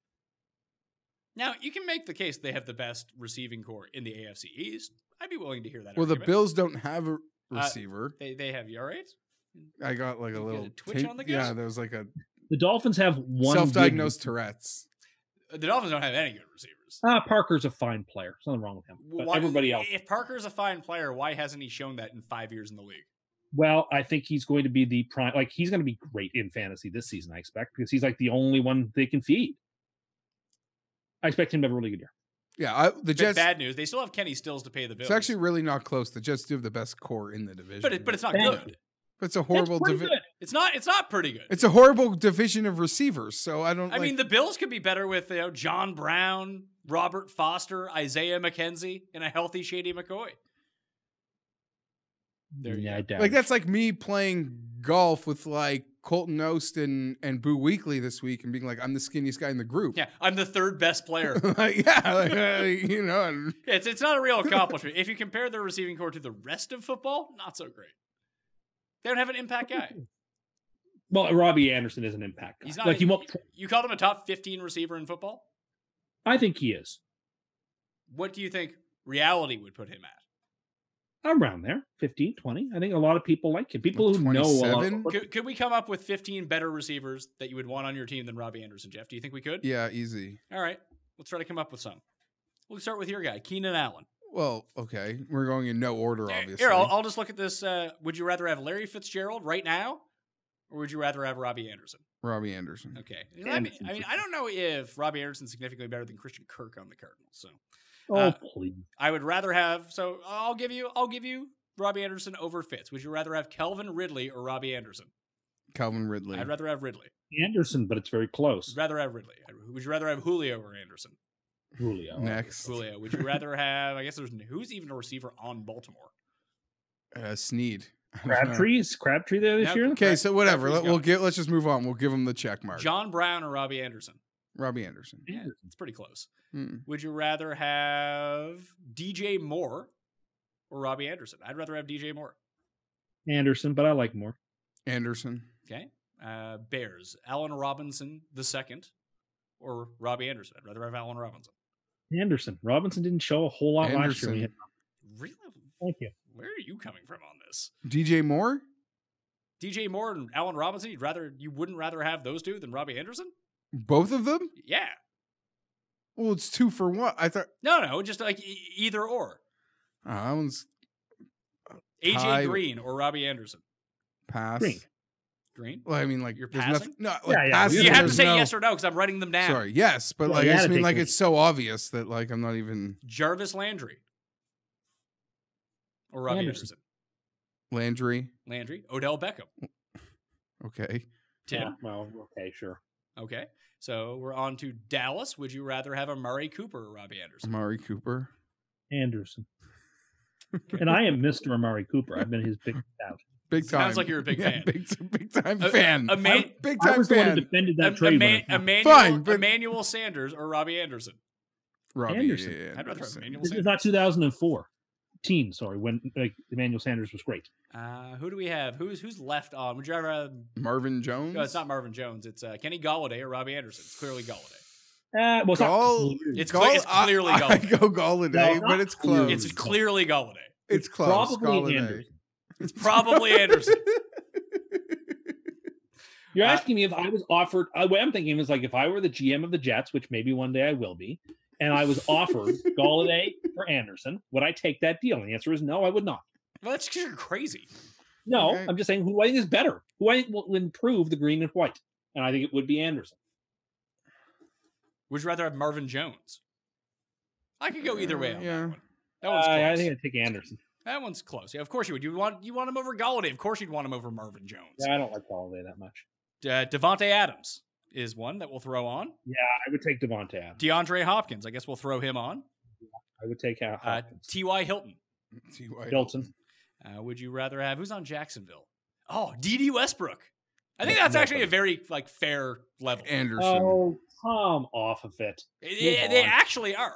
Now, you can make the case they have the best receiving core in the AFC East. I'd be willing to hear that. Well, argument. The Bills don't have a receiver. They have you, all right? I got like a little twitch on the guy. Yeah, there was like a. The Dolphins have one self-diagnosed Tourette's. The Dolphins don't have any good receivers. Parker's a fine player. There's nothing wrong with him. But everybody else. If Parker's a fine player, why hasn't he shown that in 5 years in the league? Well, I think he's going to be the prime. Like, he's going to be great in fantasy this season, I expect, because he's like the only one they can feed. I expect him to have a really good year. Yeah, the Jets. Bad news. They still have Kenny Stills to pay the bills. It's actually really not close. The Jets do have the best core in the division. But it's not good. But it's a horrible division. It's not pretty good. It's a horrible division of receivers. So I don't. I mean, the Bills could be better with John Brown, Robert Foster, Isaiah McKenzie, and a healthy Shady McCoy. That's like me playing golf with like Colton Oast and Boo Weekly this week and being like, I'm the skinniest guy in the group. Yeah, I'm the 3rd best player. It's not a real accomplishment. If you compare their receiving core to the rest of football, not so great. They don't have an impact guy. Well, Robbie Anderson is an impact guy. He's not. You called him a top 15 receiver in football? I think he is. What do you think reality would put him at? Around there, 15, 20. I think a lot of people like him. People who know a lot. 27? Could we come up with 15 better receivers that you would want on your team than Robbie Anderson, Geoff? Do you think we could? Yeah, easy. All right. Let's try to come up with some. We'll start with your guy, Keenan Allen. Well, okay. We're going in no order, obviously. Here, I'll just look at this. Would you rather have Larry Fitzgerald right now, or would you rather have Robbie Anderson? Robbie Anderson. Okay. I mean, I don't know if Robbie Anderson's significantly better than Christian Kirk on the Cardinals. So, Please. I would rather have. So I'll give you Robbie Anderson over Fitz. Would you rather have Kelvin Ridley or Robbie Anderson? Calvin Ridley. I'd rather have Ridley. Anderson, but it's very close. I'd rather have Ridley. Would you rather have Julio or Anderson? Julio. Next. Julio. Would you rather have? I guess who's even a receiver on Baltimore? Snead. Crabtree there this year. Okay, so whatever. Crabtree's Let's just move on. We'll give him the check mark. John Brown or Robbie Anderson? Robbie Anderson. Yeah, it's pretty close. Hmm. Would you rather have DJ Moore or Robbie Anderson? I'd rather have DJ Moore. Anderson, but I like Moore. Anderson. Okay. Bears. Allen Robinson II or Robbie Anderson? I'd rather have Allen Robinson. Anderson. Robinson didn't show a whole lot last year. Anderson. Really? Thank you. Where are you coming from on this? DJ Moore? DJ Moore and Allen Robinson, you wouldn't rather have those two than Robbie Anderson? Both of them? Yeah. Well, it's 2 for 1. I thought. No, just like either or. That one's AJ tied. Green or Robbie Anderson? Pass. Green? Well, I mean, like, You're there's passing? nothing. No, like, Yeah. passing, You have to there's say no- yes or no because I'm writing them down. Sorry, yes, but Yeah, like, you I just had to mean, take like, one. it's so obvious that, like, I'm not even. Jarvis Landry or Robbie Anderson? Landry. Landry. Odell Beckham. Okay. Tim. Yeah, well, okay, sure. Okay. So we're on to Dallas. Would you rather have Amari Cooper or Robbie Anderson? Amari Cooper. Anderson. And I am Mr. Amari Cooper. I've been his big fan. Big time. Sounds like you're a big fan. Big time fan. Big I time was the one who fan. defended that trade. when it Fine, but- Emmanuel Sanders or Robbie Anderson? Robbie Anderson. Anderson. I'd rather have Emmanuel This is Sanders. not 2004. Sorry, when Emmanuel Sanders was great. Who do we have? Who's left on? Would you rather have? Marvin Jones. No, it's not Marvin Jones. It's Kenny Galladay or Robbie Anderson. It's clearly Galladay. Well, it's Gall- not clear. It's clearly I Galladay. go Galladay, No, but not it's clear. close. It's clearly Galladay. It's close. Probably Galladay. Anderson. It's probably Anderson. You're asking me if I was offered. What I'm thinking is like if I were the GM of the Jets, which maybe one day I will be, and I was offered Galladay or Anderson, would I take that deal? And the answer is no, I would not. Well, that's because you're crazy. No, Okay. I'm just saying who I think is better, who I think will improve the green and white, and I think it would be Anderson. Would you rather have Marvin Jones? I could go either way on Yeah. that one. That one's close. I think I'd take Anderson. That one's close. Yeah, of course you would. You want him over Galladay. Of course you'd want him over Marvin Jones. Yeah, I don't like Galladay that much. Devontae Adams is one that we'll throw on. Yeah, I would take Devontae Adams. DeAndre Hopkins, I guess we'll throw him on. I would take Hopkins. T.Y. Hilton. Hilton. Would you rather have who's on Jacksonville? Oh, D.D. Westbrook. I think that's actually a very fair level. Anderson. Oh, come off of it. They actually are.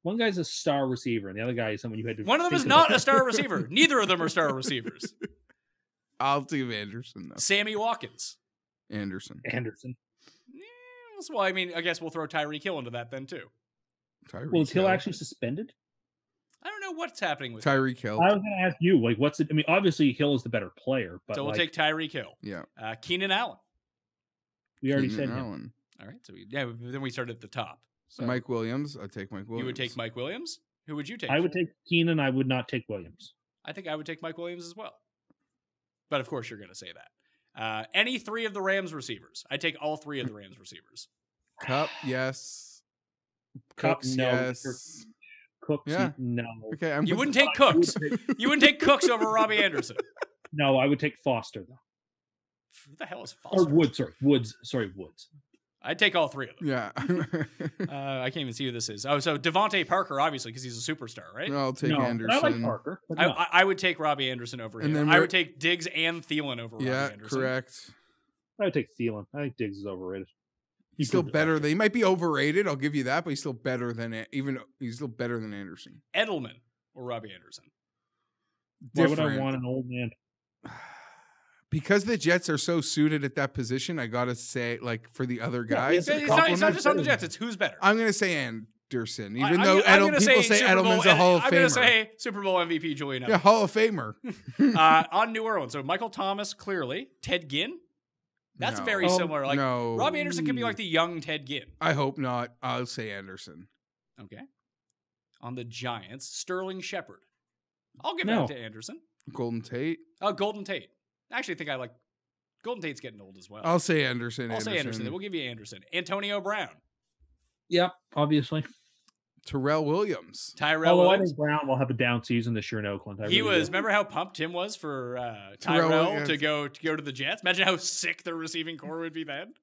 One guy's a star receiver, and the other guy is someone you had to. One of them is think not about. a star receiver. Neither of them are star receivers. I'll do Anderson though. Sammy Watkins. Anderson. Anderson. Well, I mean, I guess we'll throw Tyreek Hill into that then too. Tyreek Well, is Hill Hill. actually suspended? I don't know what's happening with him. Tyreek Hill. I was going to ask you, like, what's it? I mean, obviously Hill is the better player, but So we'll take Tyreek Hill. Yeah. Keenan Allen. we already Keenan said him. Allen. All right. So then we started at the top. So Mike Williams. I'd take Mike Williams. you would take Mike Williams. Who would you take? I would take Keenan. I would not take Williams. I think I would take Mike Williams as well. But of course, you're going to say that. Any three of the Rams receivers. I take all three of the Rams receivers. Cup. Yes. Cup, Cooks. no. Yes. Cooks, Yeah. no. Okay. I'm You with- wouldn't take Cooks. You wouldn't take Cooks over Robbie Anderson. No, I would take Foster though. Who the hell is Or Foster? Woods. Sorry, Woods. Sorry, Woods. I'd take all three of them. Yeah. I can't even see who this is. Oh, so Devontae Parker, obviously, because he's a superstar, right? I'll take no, Anderson. I like Parker. But no. I would take Robbie Anderson over And him. then I we're- would take Diggs and Thielen over Yeah, Robbie Anderson. correct. I would take Thielen. I think Diggs is overrated. He's still proved it better. last year. He might be overrated. I'll give you that, but he's still better than he's still better than Anderson. Edelman or Robbie Anderson. Why would I Different. want an old man? Because the Jets are so suited at that position, I gotta say, like for the other Yeah, guys, it's It's not just on the Jets. It's who's better. I'm gonna say Even though people say Edelman's a Hall of Famer. I'm going to say Super Bowl MVP Julian Edelman. Yeah, Hall of Famer. On New Orleans. So Michael Thomas, clearly. Ted Ginn. That's very similar. Like Robbie Anderson could be like the young Ted Ginn. I hope not. I'll say Anderson. Okay. On the Giants, Sterling Shepard. I'll give that to Anderson. Golden Tate. Oh, Golden Tate. I actually think I like Golden Tate's getting old as well. I'll say Anderson. I'll say Anderson. We'll give you Anderson. Antonio Brown. Yep, obviously. Tyrell Williams. Although I think Brown will have a down season this year in Oakland. Remember how pumped Tim was for Tyrell to go to the Jets? Imagine how sick their receiving core would be then.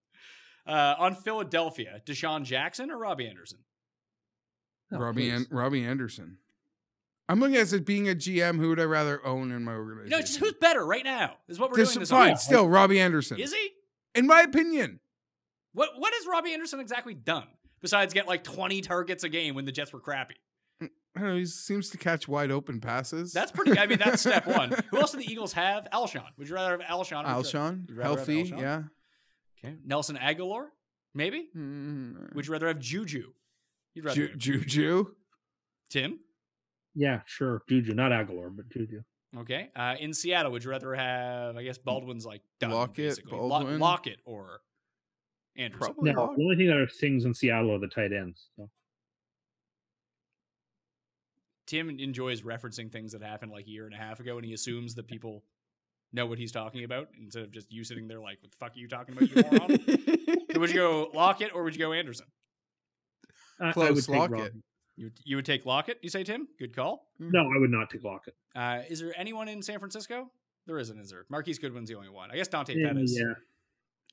On Philadelphia, Deshaun Jackson or Robbie Anderson? Robbie Anderson. I'm looking at it being a GM. Who would I rather own in my organization? No, just who's better right now is what we're doing. This fine. Still, Robbie Anderson. Is he? In my opinion. What has Robbie Anderson exactly done besides get like 20 targets a game when the Jets were crappy? I don't know. He seems to catch wide open passes. That's pretty. I mean, that's step one. Who else do the Eagles have? Alshon. Would you rather have Alshon? Alshon, healthy, yeah. Okay. Nelson Aguilar, maybe. Would you rather have Juju? You'd rather Juju. Tim. Yeah, sure. Juju, not Aguilar, but Juju. Okay. In Seattle, would you rather have, I guess, Baldwin's like done, Lockett, Baldwin? Lockett or Anderson? Probably no, the only thing that are things in Seattle are the tight ends. So. Tim enjoys referencing things that happened like a year and a half ago, and he assumes that people know what he's talking about instead of just you sitting there like, what the fuck are you talking about, you moron? So would you go Lockett or would you go Anderson? Close, I would take Lockett. You would take Lockett, you say, Tim? Good call. No, I would not take Lockett. Is there anyone in San Francisco? There isn't, is there? Marquise Goodwin's the only one. I guess Dante Pettis. Yeah.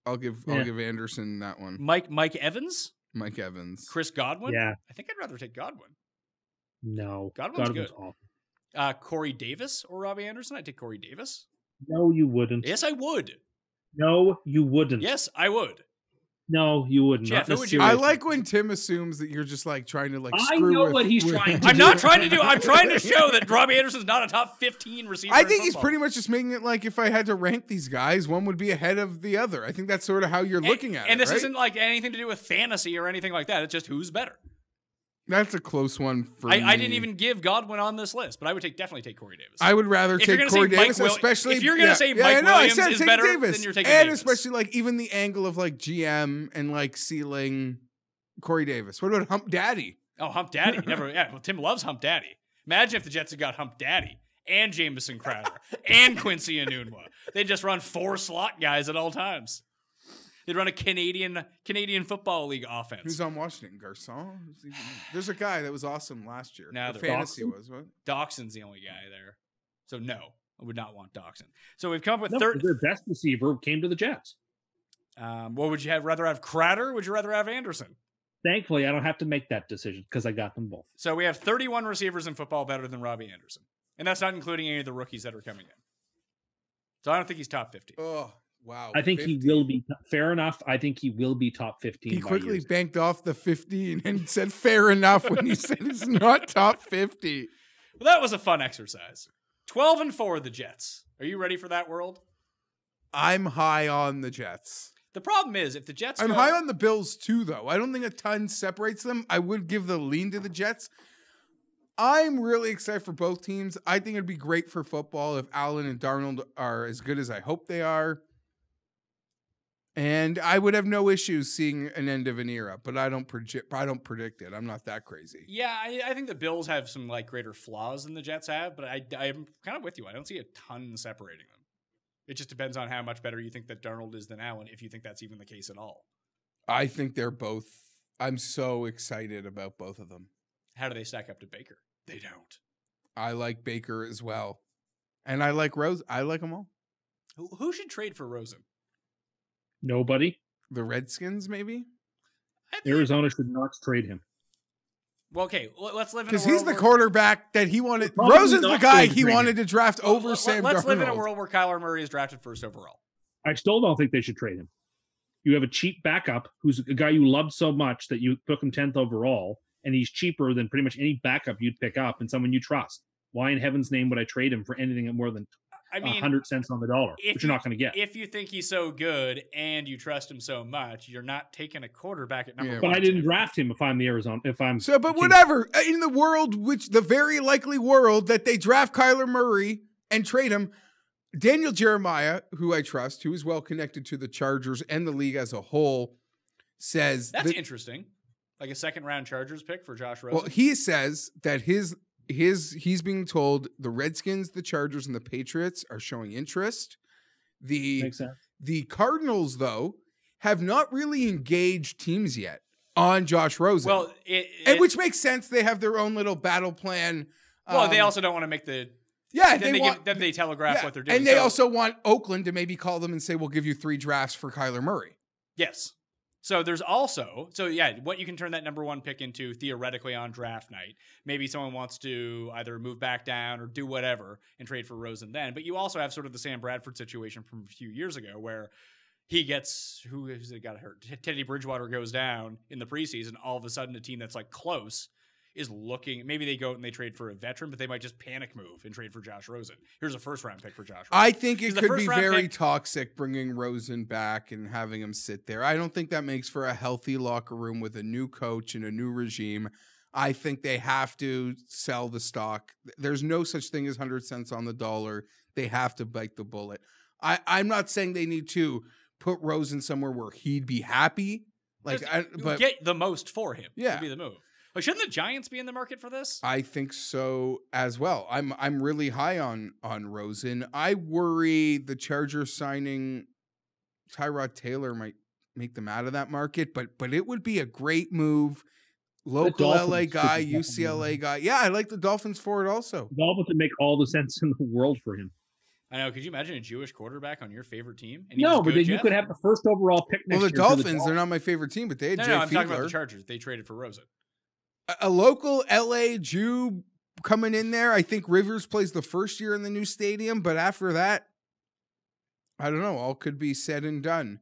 I'll give Anderson that one. Mike Evans? Mike Evans. Chris Godwin? Yeah. I think I'd rather take Godwin. No. Godwin's good. Awful. Corey Davis or Robbie Anderson? I'd take Corey Davis. No, you wouldn't. Yes, I would. No, you wouldn't. Yes, I would. No, you wouldn't. Geoff, who would you? I like when Tim assumes that you're just like trying to like. I know what he's trying to do. I'm not trying to do. I'm trying to show that Robbie Anderson's not a top 15 receiver. I think he's pretty much just making it like if I had to rank these guys, one would be ahead of the other. I think that's sort of how you're looking at it. And this right? isn't like anything to do with fantasy or anything like that. It's just who's better. That's a close one for me. I didn't even give Godwin on this list, but I would definitely take Corey Davis. I would rather take Corey Davis, especially if you're going to say Mike Williams is better, Davis. Then you're taking and Davis. Especially like even the angle of like GM and like ceiling Corey Davis. What about Hump Daddy? Oh, Hump Daddy. Never. Yeah, well, Tim loves Hump Daddy. Imagine if the Jets had got Hump Daddy and Jamison Crowder and Quincy Enunwa. They'd just run 4 slot guys at all times. They'd run a Canadian Football League offense. Who's on Washington? Garcon? There's a guy that was awesome last year. No, fantasy was what? Doxson's the only guy there. So no, I would not want Doxson. So we've come up with their best receiver came to the Jets. What would you rather have Crowder? Or would you rather have Anderson? Thankfully, I don't have to make that decision because I got them both. So we have 31 receivers in football better than Robbie Anderson, and that's not including any of the rookies that are coming in. So I don't think he's top 50. Oh. Wow. I think 50. He will be fair enough. I think he will be top 15. He quickly banked off the 15 and said fair enough when he said it's not top 50. Well, that was a fun exercise. 12-4 the Jets. Are you ready for that world? I'm high on the Jets. The problem is if the Jets I'm high on the Bills too, though. I don't think a ton separates them. I would give the lean to the Jets. I'm really excited for both teams. I think it'd be great for football if Allen and Darnold are as good as I hope they are. And I would have no issues seeing an end of an era, but I don't predict it. I'm not that crazy. Yeah, I think the Bills have some like greater flaws than the Jets have, but I'm kind of with you. I don't see a ton separating them. It just depends on how much better you think that Darnold is than Allen, if you think that's even the case at all. I think they're both. I'm so excited about both of them. How do they stack up to Baker? They don't. I like Baker as well. And I like Rose. I like them all. Who should trade for Rosen? Nobody. The Redskins, maybe? Arizona should not trade him. Well, okay, let's live in a world because he's the quarterback that he wanted. Rosen's the guy he wanted to draft over Sam Darnold. Let's live in a world where Kyler Murray is drafted first overall. I still don't think they should trade him. You have a cheap backup who's a guy you loved so much that you took him 10th overall, and he's cheaper than pretty much any backup you'd pick up and someone you trust. Why in heaven's name would I trade him for anything at more than I mean, 100 cents on the dollar, if which you're not going to get. If you think he's so good and you trust him so much, you're not taking a quarterback at number 1. But I didn't draft him if I'm the Arizona. But whatever. In the world, the very likely world that they draft Kyler Murray and trade him, Daniel Jeremiah, who I trust, who is well connected to the Chargers and the league as a whole, says that's interesting. Like a 2nd-round Chargers pick for Josh Rosen. Well, he says that he's being told the Redskins, the Chargers, and the Patriots are showing interest. Makes sense. The Cardinals, though, have not really engaged teams yet on Josh Rosen. Well, which makes sense. They have their own little battle plan. Well, they also don't want to make the. Yeah, then they telegraph what they're doing. And they also want Oakland to maybe call them and say, we'll give you 3 drafts for Kyler Murray. Yes. So there's also, what you can turn that number 1 pick into theoretically on draft night. Maybe someone wants to either move back down or do whatever and trade for Rosen then. But you also have sort of the Sam Bradford situation from a few years ago where he gets, who has it got hurt? Teddy Bridgewater goes down in the preseason. All of a sudden, a team that's like close is looking, maybe they go and they trade for a veteran, but they might just panic move and trade for Josh Rosen. Here's a 1st-round pick for Josh Rosen. I think it could be very toxic bringing Rosen back and having him sit there. I don't think that makes for a healthy locker room with a new coach and a new regime. I think they have to sell the stock. There's no such thing as 100 cents on the dollar. They have to bite the bullet. I'm not saying they need to put Rosen somewhere where he'd be happy. But get the most for him. Yeah. Would be the move. But shouldn't the Giants be in the market for this? I think so as well. I'm really high on Rosen. I worry the Chargers signing Tyrod Taylor might make them out of that market, but it would be a great move. Local LA guy, UCLA guy. Yeah, I like the Dolphins for it also. The Dolphins would make all the sense in the world for him. I know. Could you imagine a Jewish quarterback on your favorite team? No, but then you could have the 1st overall pick next year. Well, the Dolphins, they're not my favorite team, but they had Jay I'm Fiedler. talking about the Chargers. They traded for Rosen. A local LA Jew coming in there. I think Rivers plays the first year in the new stadium, but after that, I don't know. All could be said and done.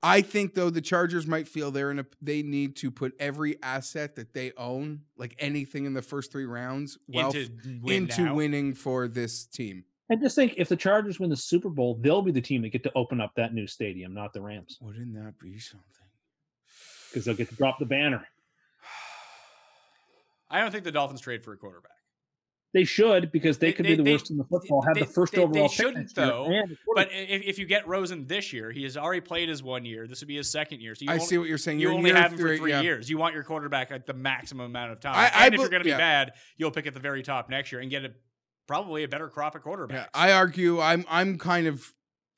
I think, though, the Chargers might feel they need to put every asset that they own, like anything in the first 3 rounds, into winning for this team. And just think, if the Chargers win the Super Bowl, they'll be the team that get to open up that new stadium, not the Rams. Wouldn't that be something? Because they'll get to drop the banner. I don't think the Dolphins trade for a quarterback. They should, because they could be the worst in the football. Have the 1st overall pick. They shouldn't, though. But if you get Rosen this year, he has already played his 1 year. This would be his 2nd year. So see what you're saying. You only have him for 3 years. You want your quarterback at the maximum amount of time. And if you're going to be bad, you'll pick at the very top next year and get probably a better crop of quarterbacks. Yeah, I argue. I'm kind of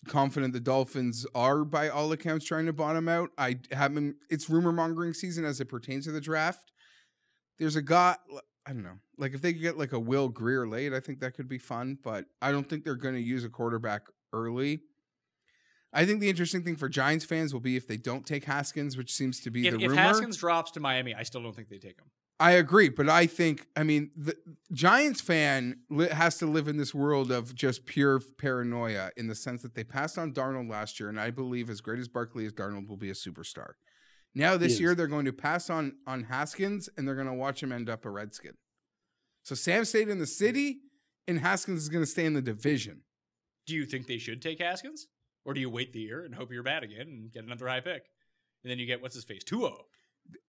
confident the Dolphins are, by all accounts, trying to bottom out. It's rumor mongering season as it pertains to the draft. There's a guy, I don't know, like if they could get like a Will Greer late, I think that could be fun, but I don't think they're going to use a quarterback early. I think the interesting thing for Giants fans will be if they don't take Haskins, which seems to be the rumor. If Haskins drops to Miami, I still don't think they take him. I agree, but the Giants fan has to live in this world of just pure paranoia in the sense that they passed on Darnold last year, and I believe as great as Barkley is, Darnold will be a superstar. Now this year, they're going to pass on Haskins, and they're going to watch him end up a Redskin. So Sam stayed in the city, and Haskins is going to stay in the division. Do you think they should take Haskins? Or do you wait the year and hope you're bad again and get another high pick? And then you get, what's his face, 2-0.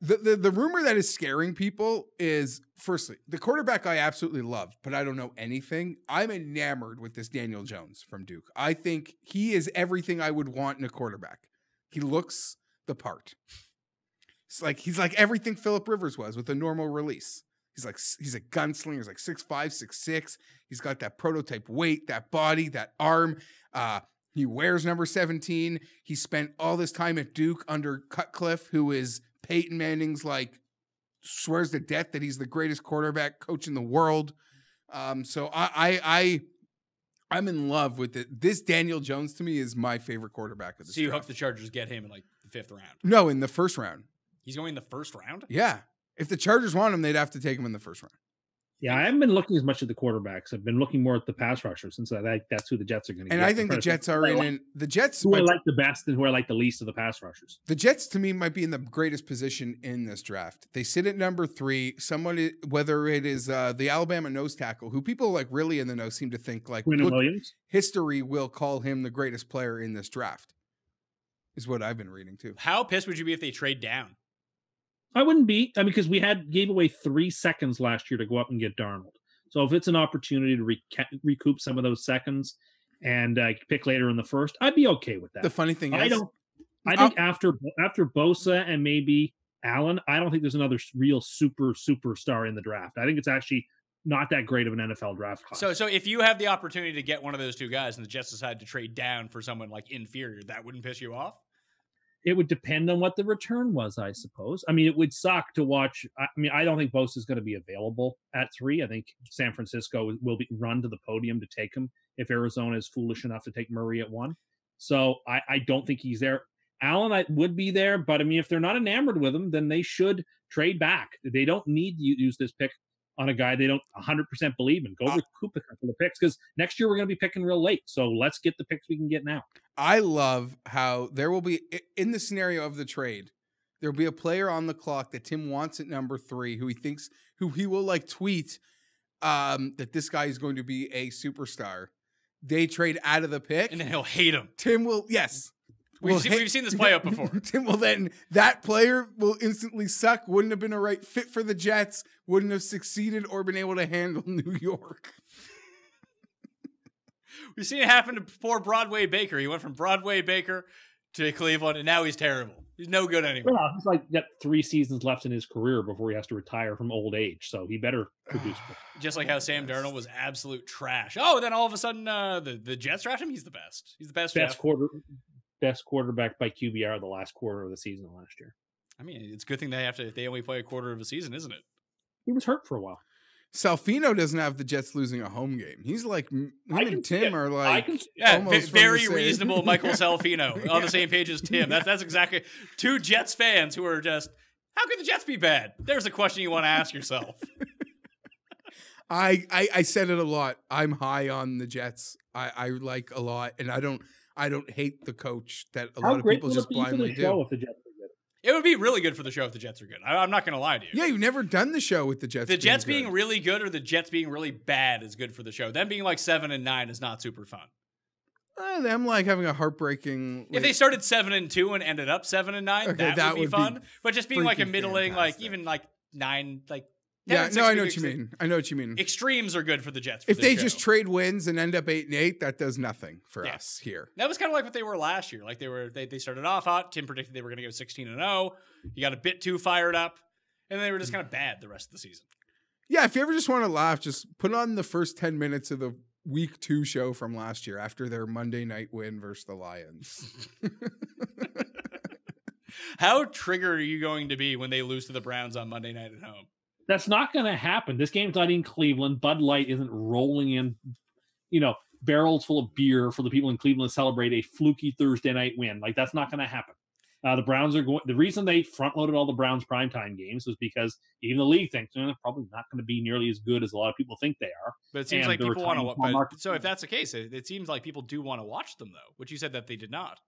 The rumor that is scaring people is, firstly, the quarterback I absolutely love, but I don't know anything. I'm enamored with this Daniel Jones from Duke. I think he is everything I would want in a quarterback. He looks the part. He's like everything Phillip Rivers was with a normal release. He's a gunslinger. He's like 6'5", 6'6". He's got that prototype weight, that body, that arm. He wears number 17. He spent all this time at Duke under Cutcliffe, who is Peyton Manning's swears to death that he's the greatest quarterback coach in the world. So I'm in love with it. This Daniel Jones to me is my favorite quarterback of this. So you draft. hope the Chargers get him in the 5th round? No, in the 1st round. He's going in the 1st round? Yeah. If the Chargers want him, they'd have to take him in the 1st round. Yeah, I haven't been looking as much at the quarterbacks. I've been looking more at the pass rushers, since I think that's who the Jets are going to get. And I think the Jets are the Jets. Who I like the best and who I like the least of the pass rushers. The Jets, to me, might be in the greatest position in this draft. They sit at number 3. Someone, whether it is the Alabama nose tackle, who people like really in the know seem to think like Williams. History will call him the greatest player in this draft, is what I've been reading too. How pissed would you be if they trade down? I wouldn't be. I mean, because we gave away 3 seconds last year to go up and get Darnold. So if it's an opportunity to recoup some of those seconds and pick later in the first, I'd be okay with that. The funny thing I think after Bosa and maybe Allen, I don't think there's another real superstar in the draft. I think it's actually not that great of an NFL draft class. So if you have the opportunity to get one of those 2 guys and the Jets decide to trade down for someone like inferior, that wouldn't piss you off? It would depend on what the return was, I suppose. I mean, it would suck to watch. I mean, I don't think Bosa is going to be available at 3. I think San Francisco will be run to the podium to take him if Arizona is foolish enough to take Murray at 1. So I don't think he's there. Allen would be there, but I mean, if they're not enamored with him, then they should trade back. They don't need to use this pick on a guy they don't 100% believe in. Go recoup a couple of picks, because next year we're going to be picking real late. So let's get the picks we can get now. I love how there will be, in the scenario of the trade, there'll be a player on the clock that Tim wants at number 3, who he will like tweet that this guy is going to be a superstar. They trade out of the pick. And then he'll hate him. Tim will, yes. We've seen this play out before. Tim will then, that player will instantly suck, wouldn't have been a right fit for the Jets, wouldn't have succeeded or been able to handle New York. We've seen it happen to poor Broadway Baker. He went from Broadway Baker to Cleveland, and now he's terrible. He's no good anymore. Well, he's like got 3 seasons left in his career before he has to retire from old age, so he better produce. Just like how Sam Darnold was absolute trash. Oh, then all of a sudden the Jets draft him. He's the best. He's the best. Best quarterback by QBR the last quarter of the season last year. I mean, it's a good thing they only play a quarter of a season, isn't it? He was hurt for a while. Salfino doesn't have the Jets losing a home game. He's like, him and Tim are like, very reasonable Michael Salfino on the same page as Tim. That's exactly 2 Jets fans who are just, how could the Jets be bad? There's a question you want to ask yourself. I said it a lot. I'm high on the Jets. I like a lot, and I don't hate the coach that a lot of people just blindly do. It would be really good for the show if the Jets are good. I'm not going to lie to you. Yeah, you've never done the show with the Jets. The Jets being really good or the Jets being really bad is good for the show. Them being like 7-9 is not super fun. Them like having a heartbreaking. If they started 7-2 and ended up 7-9, okay, that would be fun. But just being like a middling, fantastic. Like even like 9, like. Yeah, no, I know what you mean. I know what you mean. Extremes are good for the Jets. If they just trade wins and end up 8-8, that does nothing for us here. That was kind of like what they were last year. Like they started off hot. Tim predicted they were going to go 16-0. You got a bit too fired up, and they were just kind of bad the rest of the season. Yeah, if you ever just want to laugh, just put on the first 10 minutes of the week 2 show from last year after their Monday night win versus the Lions. How triggered are you going to be when they lose to the Browns on Monday night at home? That's not going to happen. This game's not in Cleveland. Bud Light isn't rolling in, barrels full of beer for the people in Cleveland to celebrate a fluky Thursday night win. Like, that's not going to happen. The Browns are going. The reason they front-loaded all the Browns primetime games was because even the league thinks they're probably not going to be nearly as good as a lot of people think they are. But it seems like people want to. So if that's the case, it seems like people do want to watch them, though. Which you said that they did not.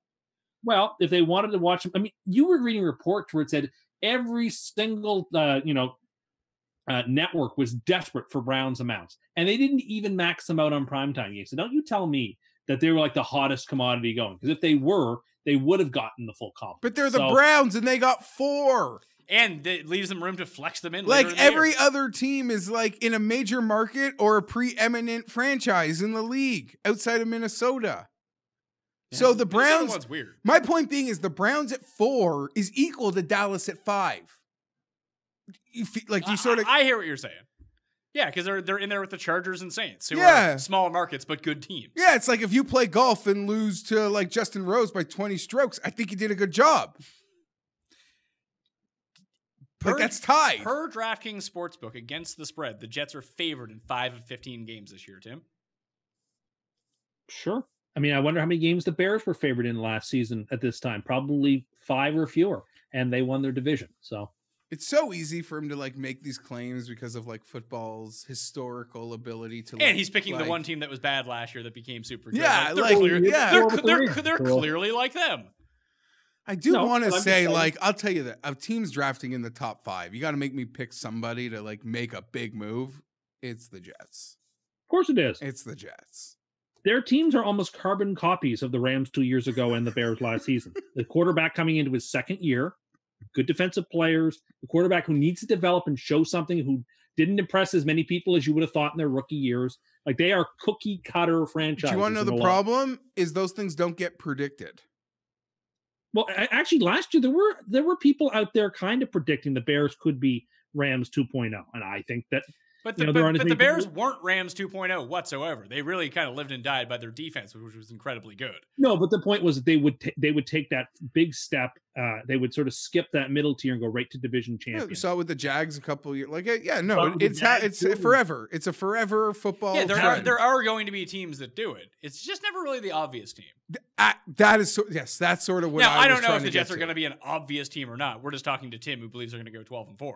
Well, if they wanted to watch them, I mean, you were reading reports where it said every single, network was desperate for Browns amounts, and they didn't even max them out on primetime games. So don't you tell me that they were like the hottest commodity going, because if they were, they would have gotten the full comp. But they're the Browns, and they got 4. And it leaves them room to flex them in. Like every other team is like in a major market or a preeminent franchise in the league outside of Minnesota. Yeah. So the Browns, weird. My point being is the Browns at 4 is equal to Dallas at 5. I hear what you're saying. Yeah, because they're in there with the Chargers and Saints, who are small markets but good teams. Yeah, it's like if you play golf and lose to like Justin Rose by 20 strokes, I think you did a good job. But that's tied. Per DraftKings Sportsbook against the spread, the Jets are favored in 5 of 15 games this year, Tim. Sure. I mean, I wonder how many games the Bears were favored in last season at this time. Probably 5 or fewer, and they won their division. So It's so easy for him to like make these claims because of like football's historical ability to. And he's picking the one team that was bad last year that became super good. Yeah, they're clearly like them. I do want to say, like, I'll tell you that of teams drafting in the top 5, you got to make me pick somebody to like make a big move. It's the Jets. Of course it is. It's the Jets. Their teams are almost carbon copies of the Rams 2 years ago and the Bears last season. The quarterback coming into his second year, good defensive players, the quarterback who needs to develop and show something, who didn't impress as many people as you would have thought in their rookie years. Like, they are cookie cutter franchises. Do you want to know the problem? Is those things don't get predicted. Well, actually, last year there were people out there kind of predicting the Bears could be Rams 2.0, and I think that. But the Bears weren't Rams 2.0 whatsoever. They really kind of lived and died by their defense, which was incredibly good. No, but the point was that they would take that big step. They would sort of skip that middle tier and go right to division champion. Yeah, we saw it with the Jags a couple of years. Like, it's forever. It's a forever football. Yeah, there are going to be teams that do it. It's just never really the obvious team. That's sort of what. Now I don't know if the Jets are going to be an obvious team or not. We're just talking to Tim, who believes they're going to go 12-4.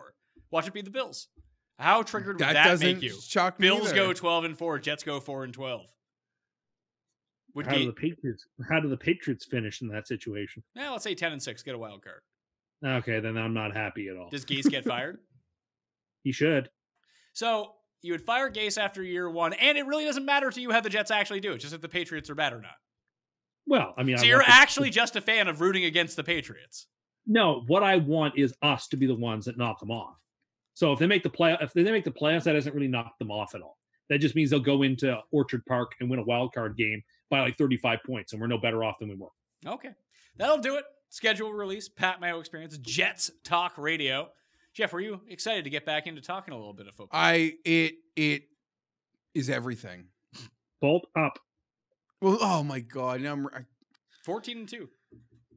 Watch it be the Bills. How triggered would that make you? Shock me Bills either. go 12-4, Jets go 4-12. How do the Patriots finish in that situation? Yeah, let's say 10-6, get a wild card. Okay, then I'm not happy at all. Does Gase get fired? He should. So you would fire Gase after year 1, and it really doesn't matter to you how the Jets actually do it, just if the Patriots are bad or not. Well, I mean, so you're actually just a fan of rooting against the Patriots. No, what I want is us to be the ones that knock them off. So if they make the playoffs, that doesn't really knock them off at all. That just means they'll go into Orchard Park and win a wild card game by like 35 points, and we're no better off than we were. Okay, that'll do it. Schedule release, Pat Mayo Experience, Jets Talk Radio. Geoff, were you excited to get back into talking a little bit of football? It is everything. Bolt up. Well, oh my God, now 14-2.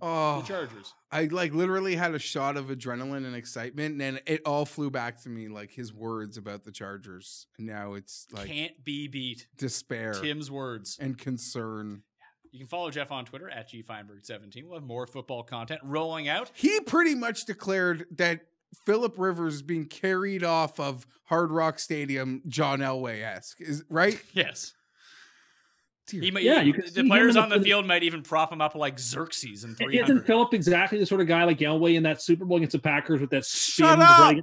Oh, the Chargers. I like literally had a shot of adrenaline and excitement, and it all flew back to me, like his words about the Chargers. And now it's like can't be beat. Despair. Tim's words and concern. You can follow Geoff on Twitter at @GFienberg17. We'll have more football content rolling out. He pretty much declared that Phillip Rivers is being carried off of Hard Rock Stadium, John Elway-esque, is right? Yes. The players on the field might even prop him up like Xerxes in 300. Isn't Phillip exactly the sort of guy like Elway in that Super Bowl against the Packers with that spin Shut up!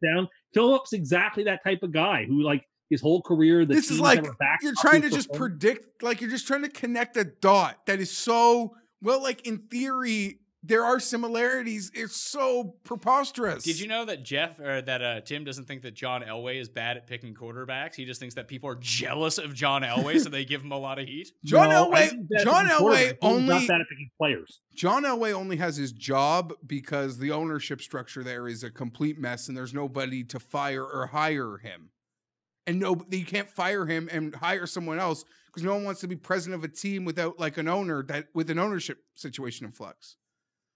Down? Phillip's exactly that type of guy who, like, his whole career. This is like you're trying to just predict, like you're just trying to connect a dot that is so well. Like in theory, there are similarities. It's so preposterous. Did you know that Tim doesn't think that John Elway is bad at picking quarterbacks? He just thinks that people are jealous of John Elway, so they give him a lot of heat. John Elway only not bad at picking players. John Elway only has his job because the ownership structure there is a complete mess, and there's nobody to fire or hire him. And you can't fire him and hire someone else because no one wants to be president of a team without like an owner with an ownership situation in flux.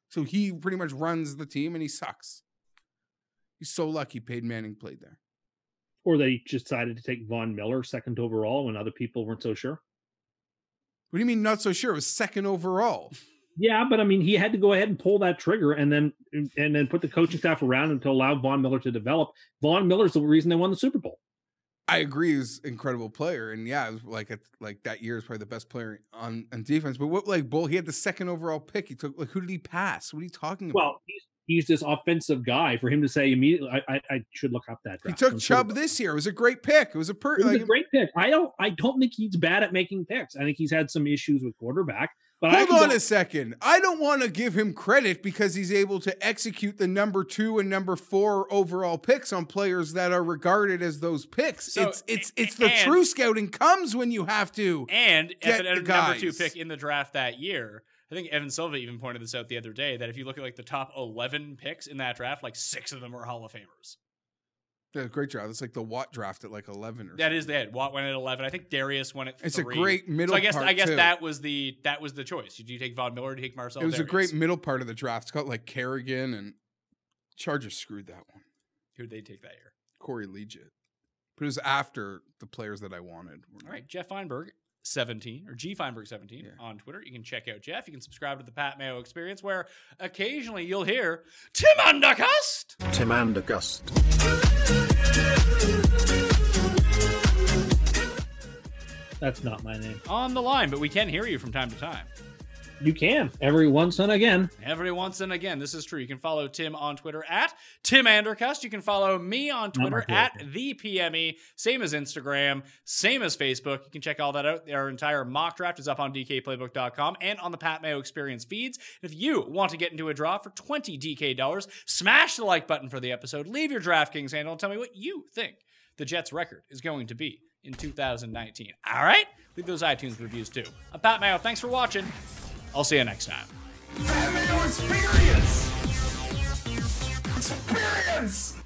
So he pretty much runs the team, and he sucks. He's so lucky Peyton Manning played there. Or they decided to take Von Miller second overall when other people weren't so sure. What do you mean not so sure? It was second overall. Yeah, but I mean, he had to go ahead and pull that trigger and then put the coaching staff around him to allow Von Miller to develop. Von Miller's the reason they won the Super Bowl. I agree, he's an incredible player, and yeah, it was like that year is probably the best player on defense. But he had the second overall pick. He took who did he pass? What are you talking about? Well, he's this offensive guy. For him to say immediately, I should look up that draft. He took Chubb this year. It was a great pick. It was a great pick. I don't think he's bad at making picks. I think he's had some issues with quarterback. But hold on a second. I don't want to give him credit because he's able to execute the number 2 and number 4 overall picks on players that are regarded as those picks. So, it's the true scouting comes when you have to. And at the number 2 pick in the draft that year, I think Evan Silva even pointed this out the other day, that if you look at like the top 11 picks in that draft, like 6 of them are Hall of Famers. Yeah, great draft. It's like the Watt draft at like 11 or that is that. Watt went at 11. I think Darius went at 3. It's a great middle part. So I guess that was the choice. Did you take Von Miller or did you take Marcel? It was Darius? a great middle part of the draft. It's got like Kerrigan, and Chargers screwed that one. Who did they take that year? Corey Legit. But it was after the players that I wanted. All right, Geoff Fienberg, Fienberg17 or Fienberg17 on Twitter. You can check out Geoff. You can subscribe to the Pat Mayo Experience, where occasionally you'll hear Tim and Cust. Tim and Cust. That's not my name. On the line, but we can hear you from time to time. You can every once and again. Every once and again, this is true. You can follow Tim on Twitter at Tim Andercust. You can follow me on Twitter at the PME. Same as Instagram, same as Facebook. You can check all that out. Our entire mock draft is up on DKPlaybook.com and on the Pat Mayo Experience feeds. If you want to get into a draw for $20 DK, smash the like button for the episode. Leave your DraftKings handle and tell me what you think the Jets' record is going to be in 2019. All right? Leave those iTunes reviews too. I'm Pat Mayo. Thanks for watching. I'll see you next time. Pat Mayo Experience! Experience!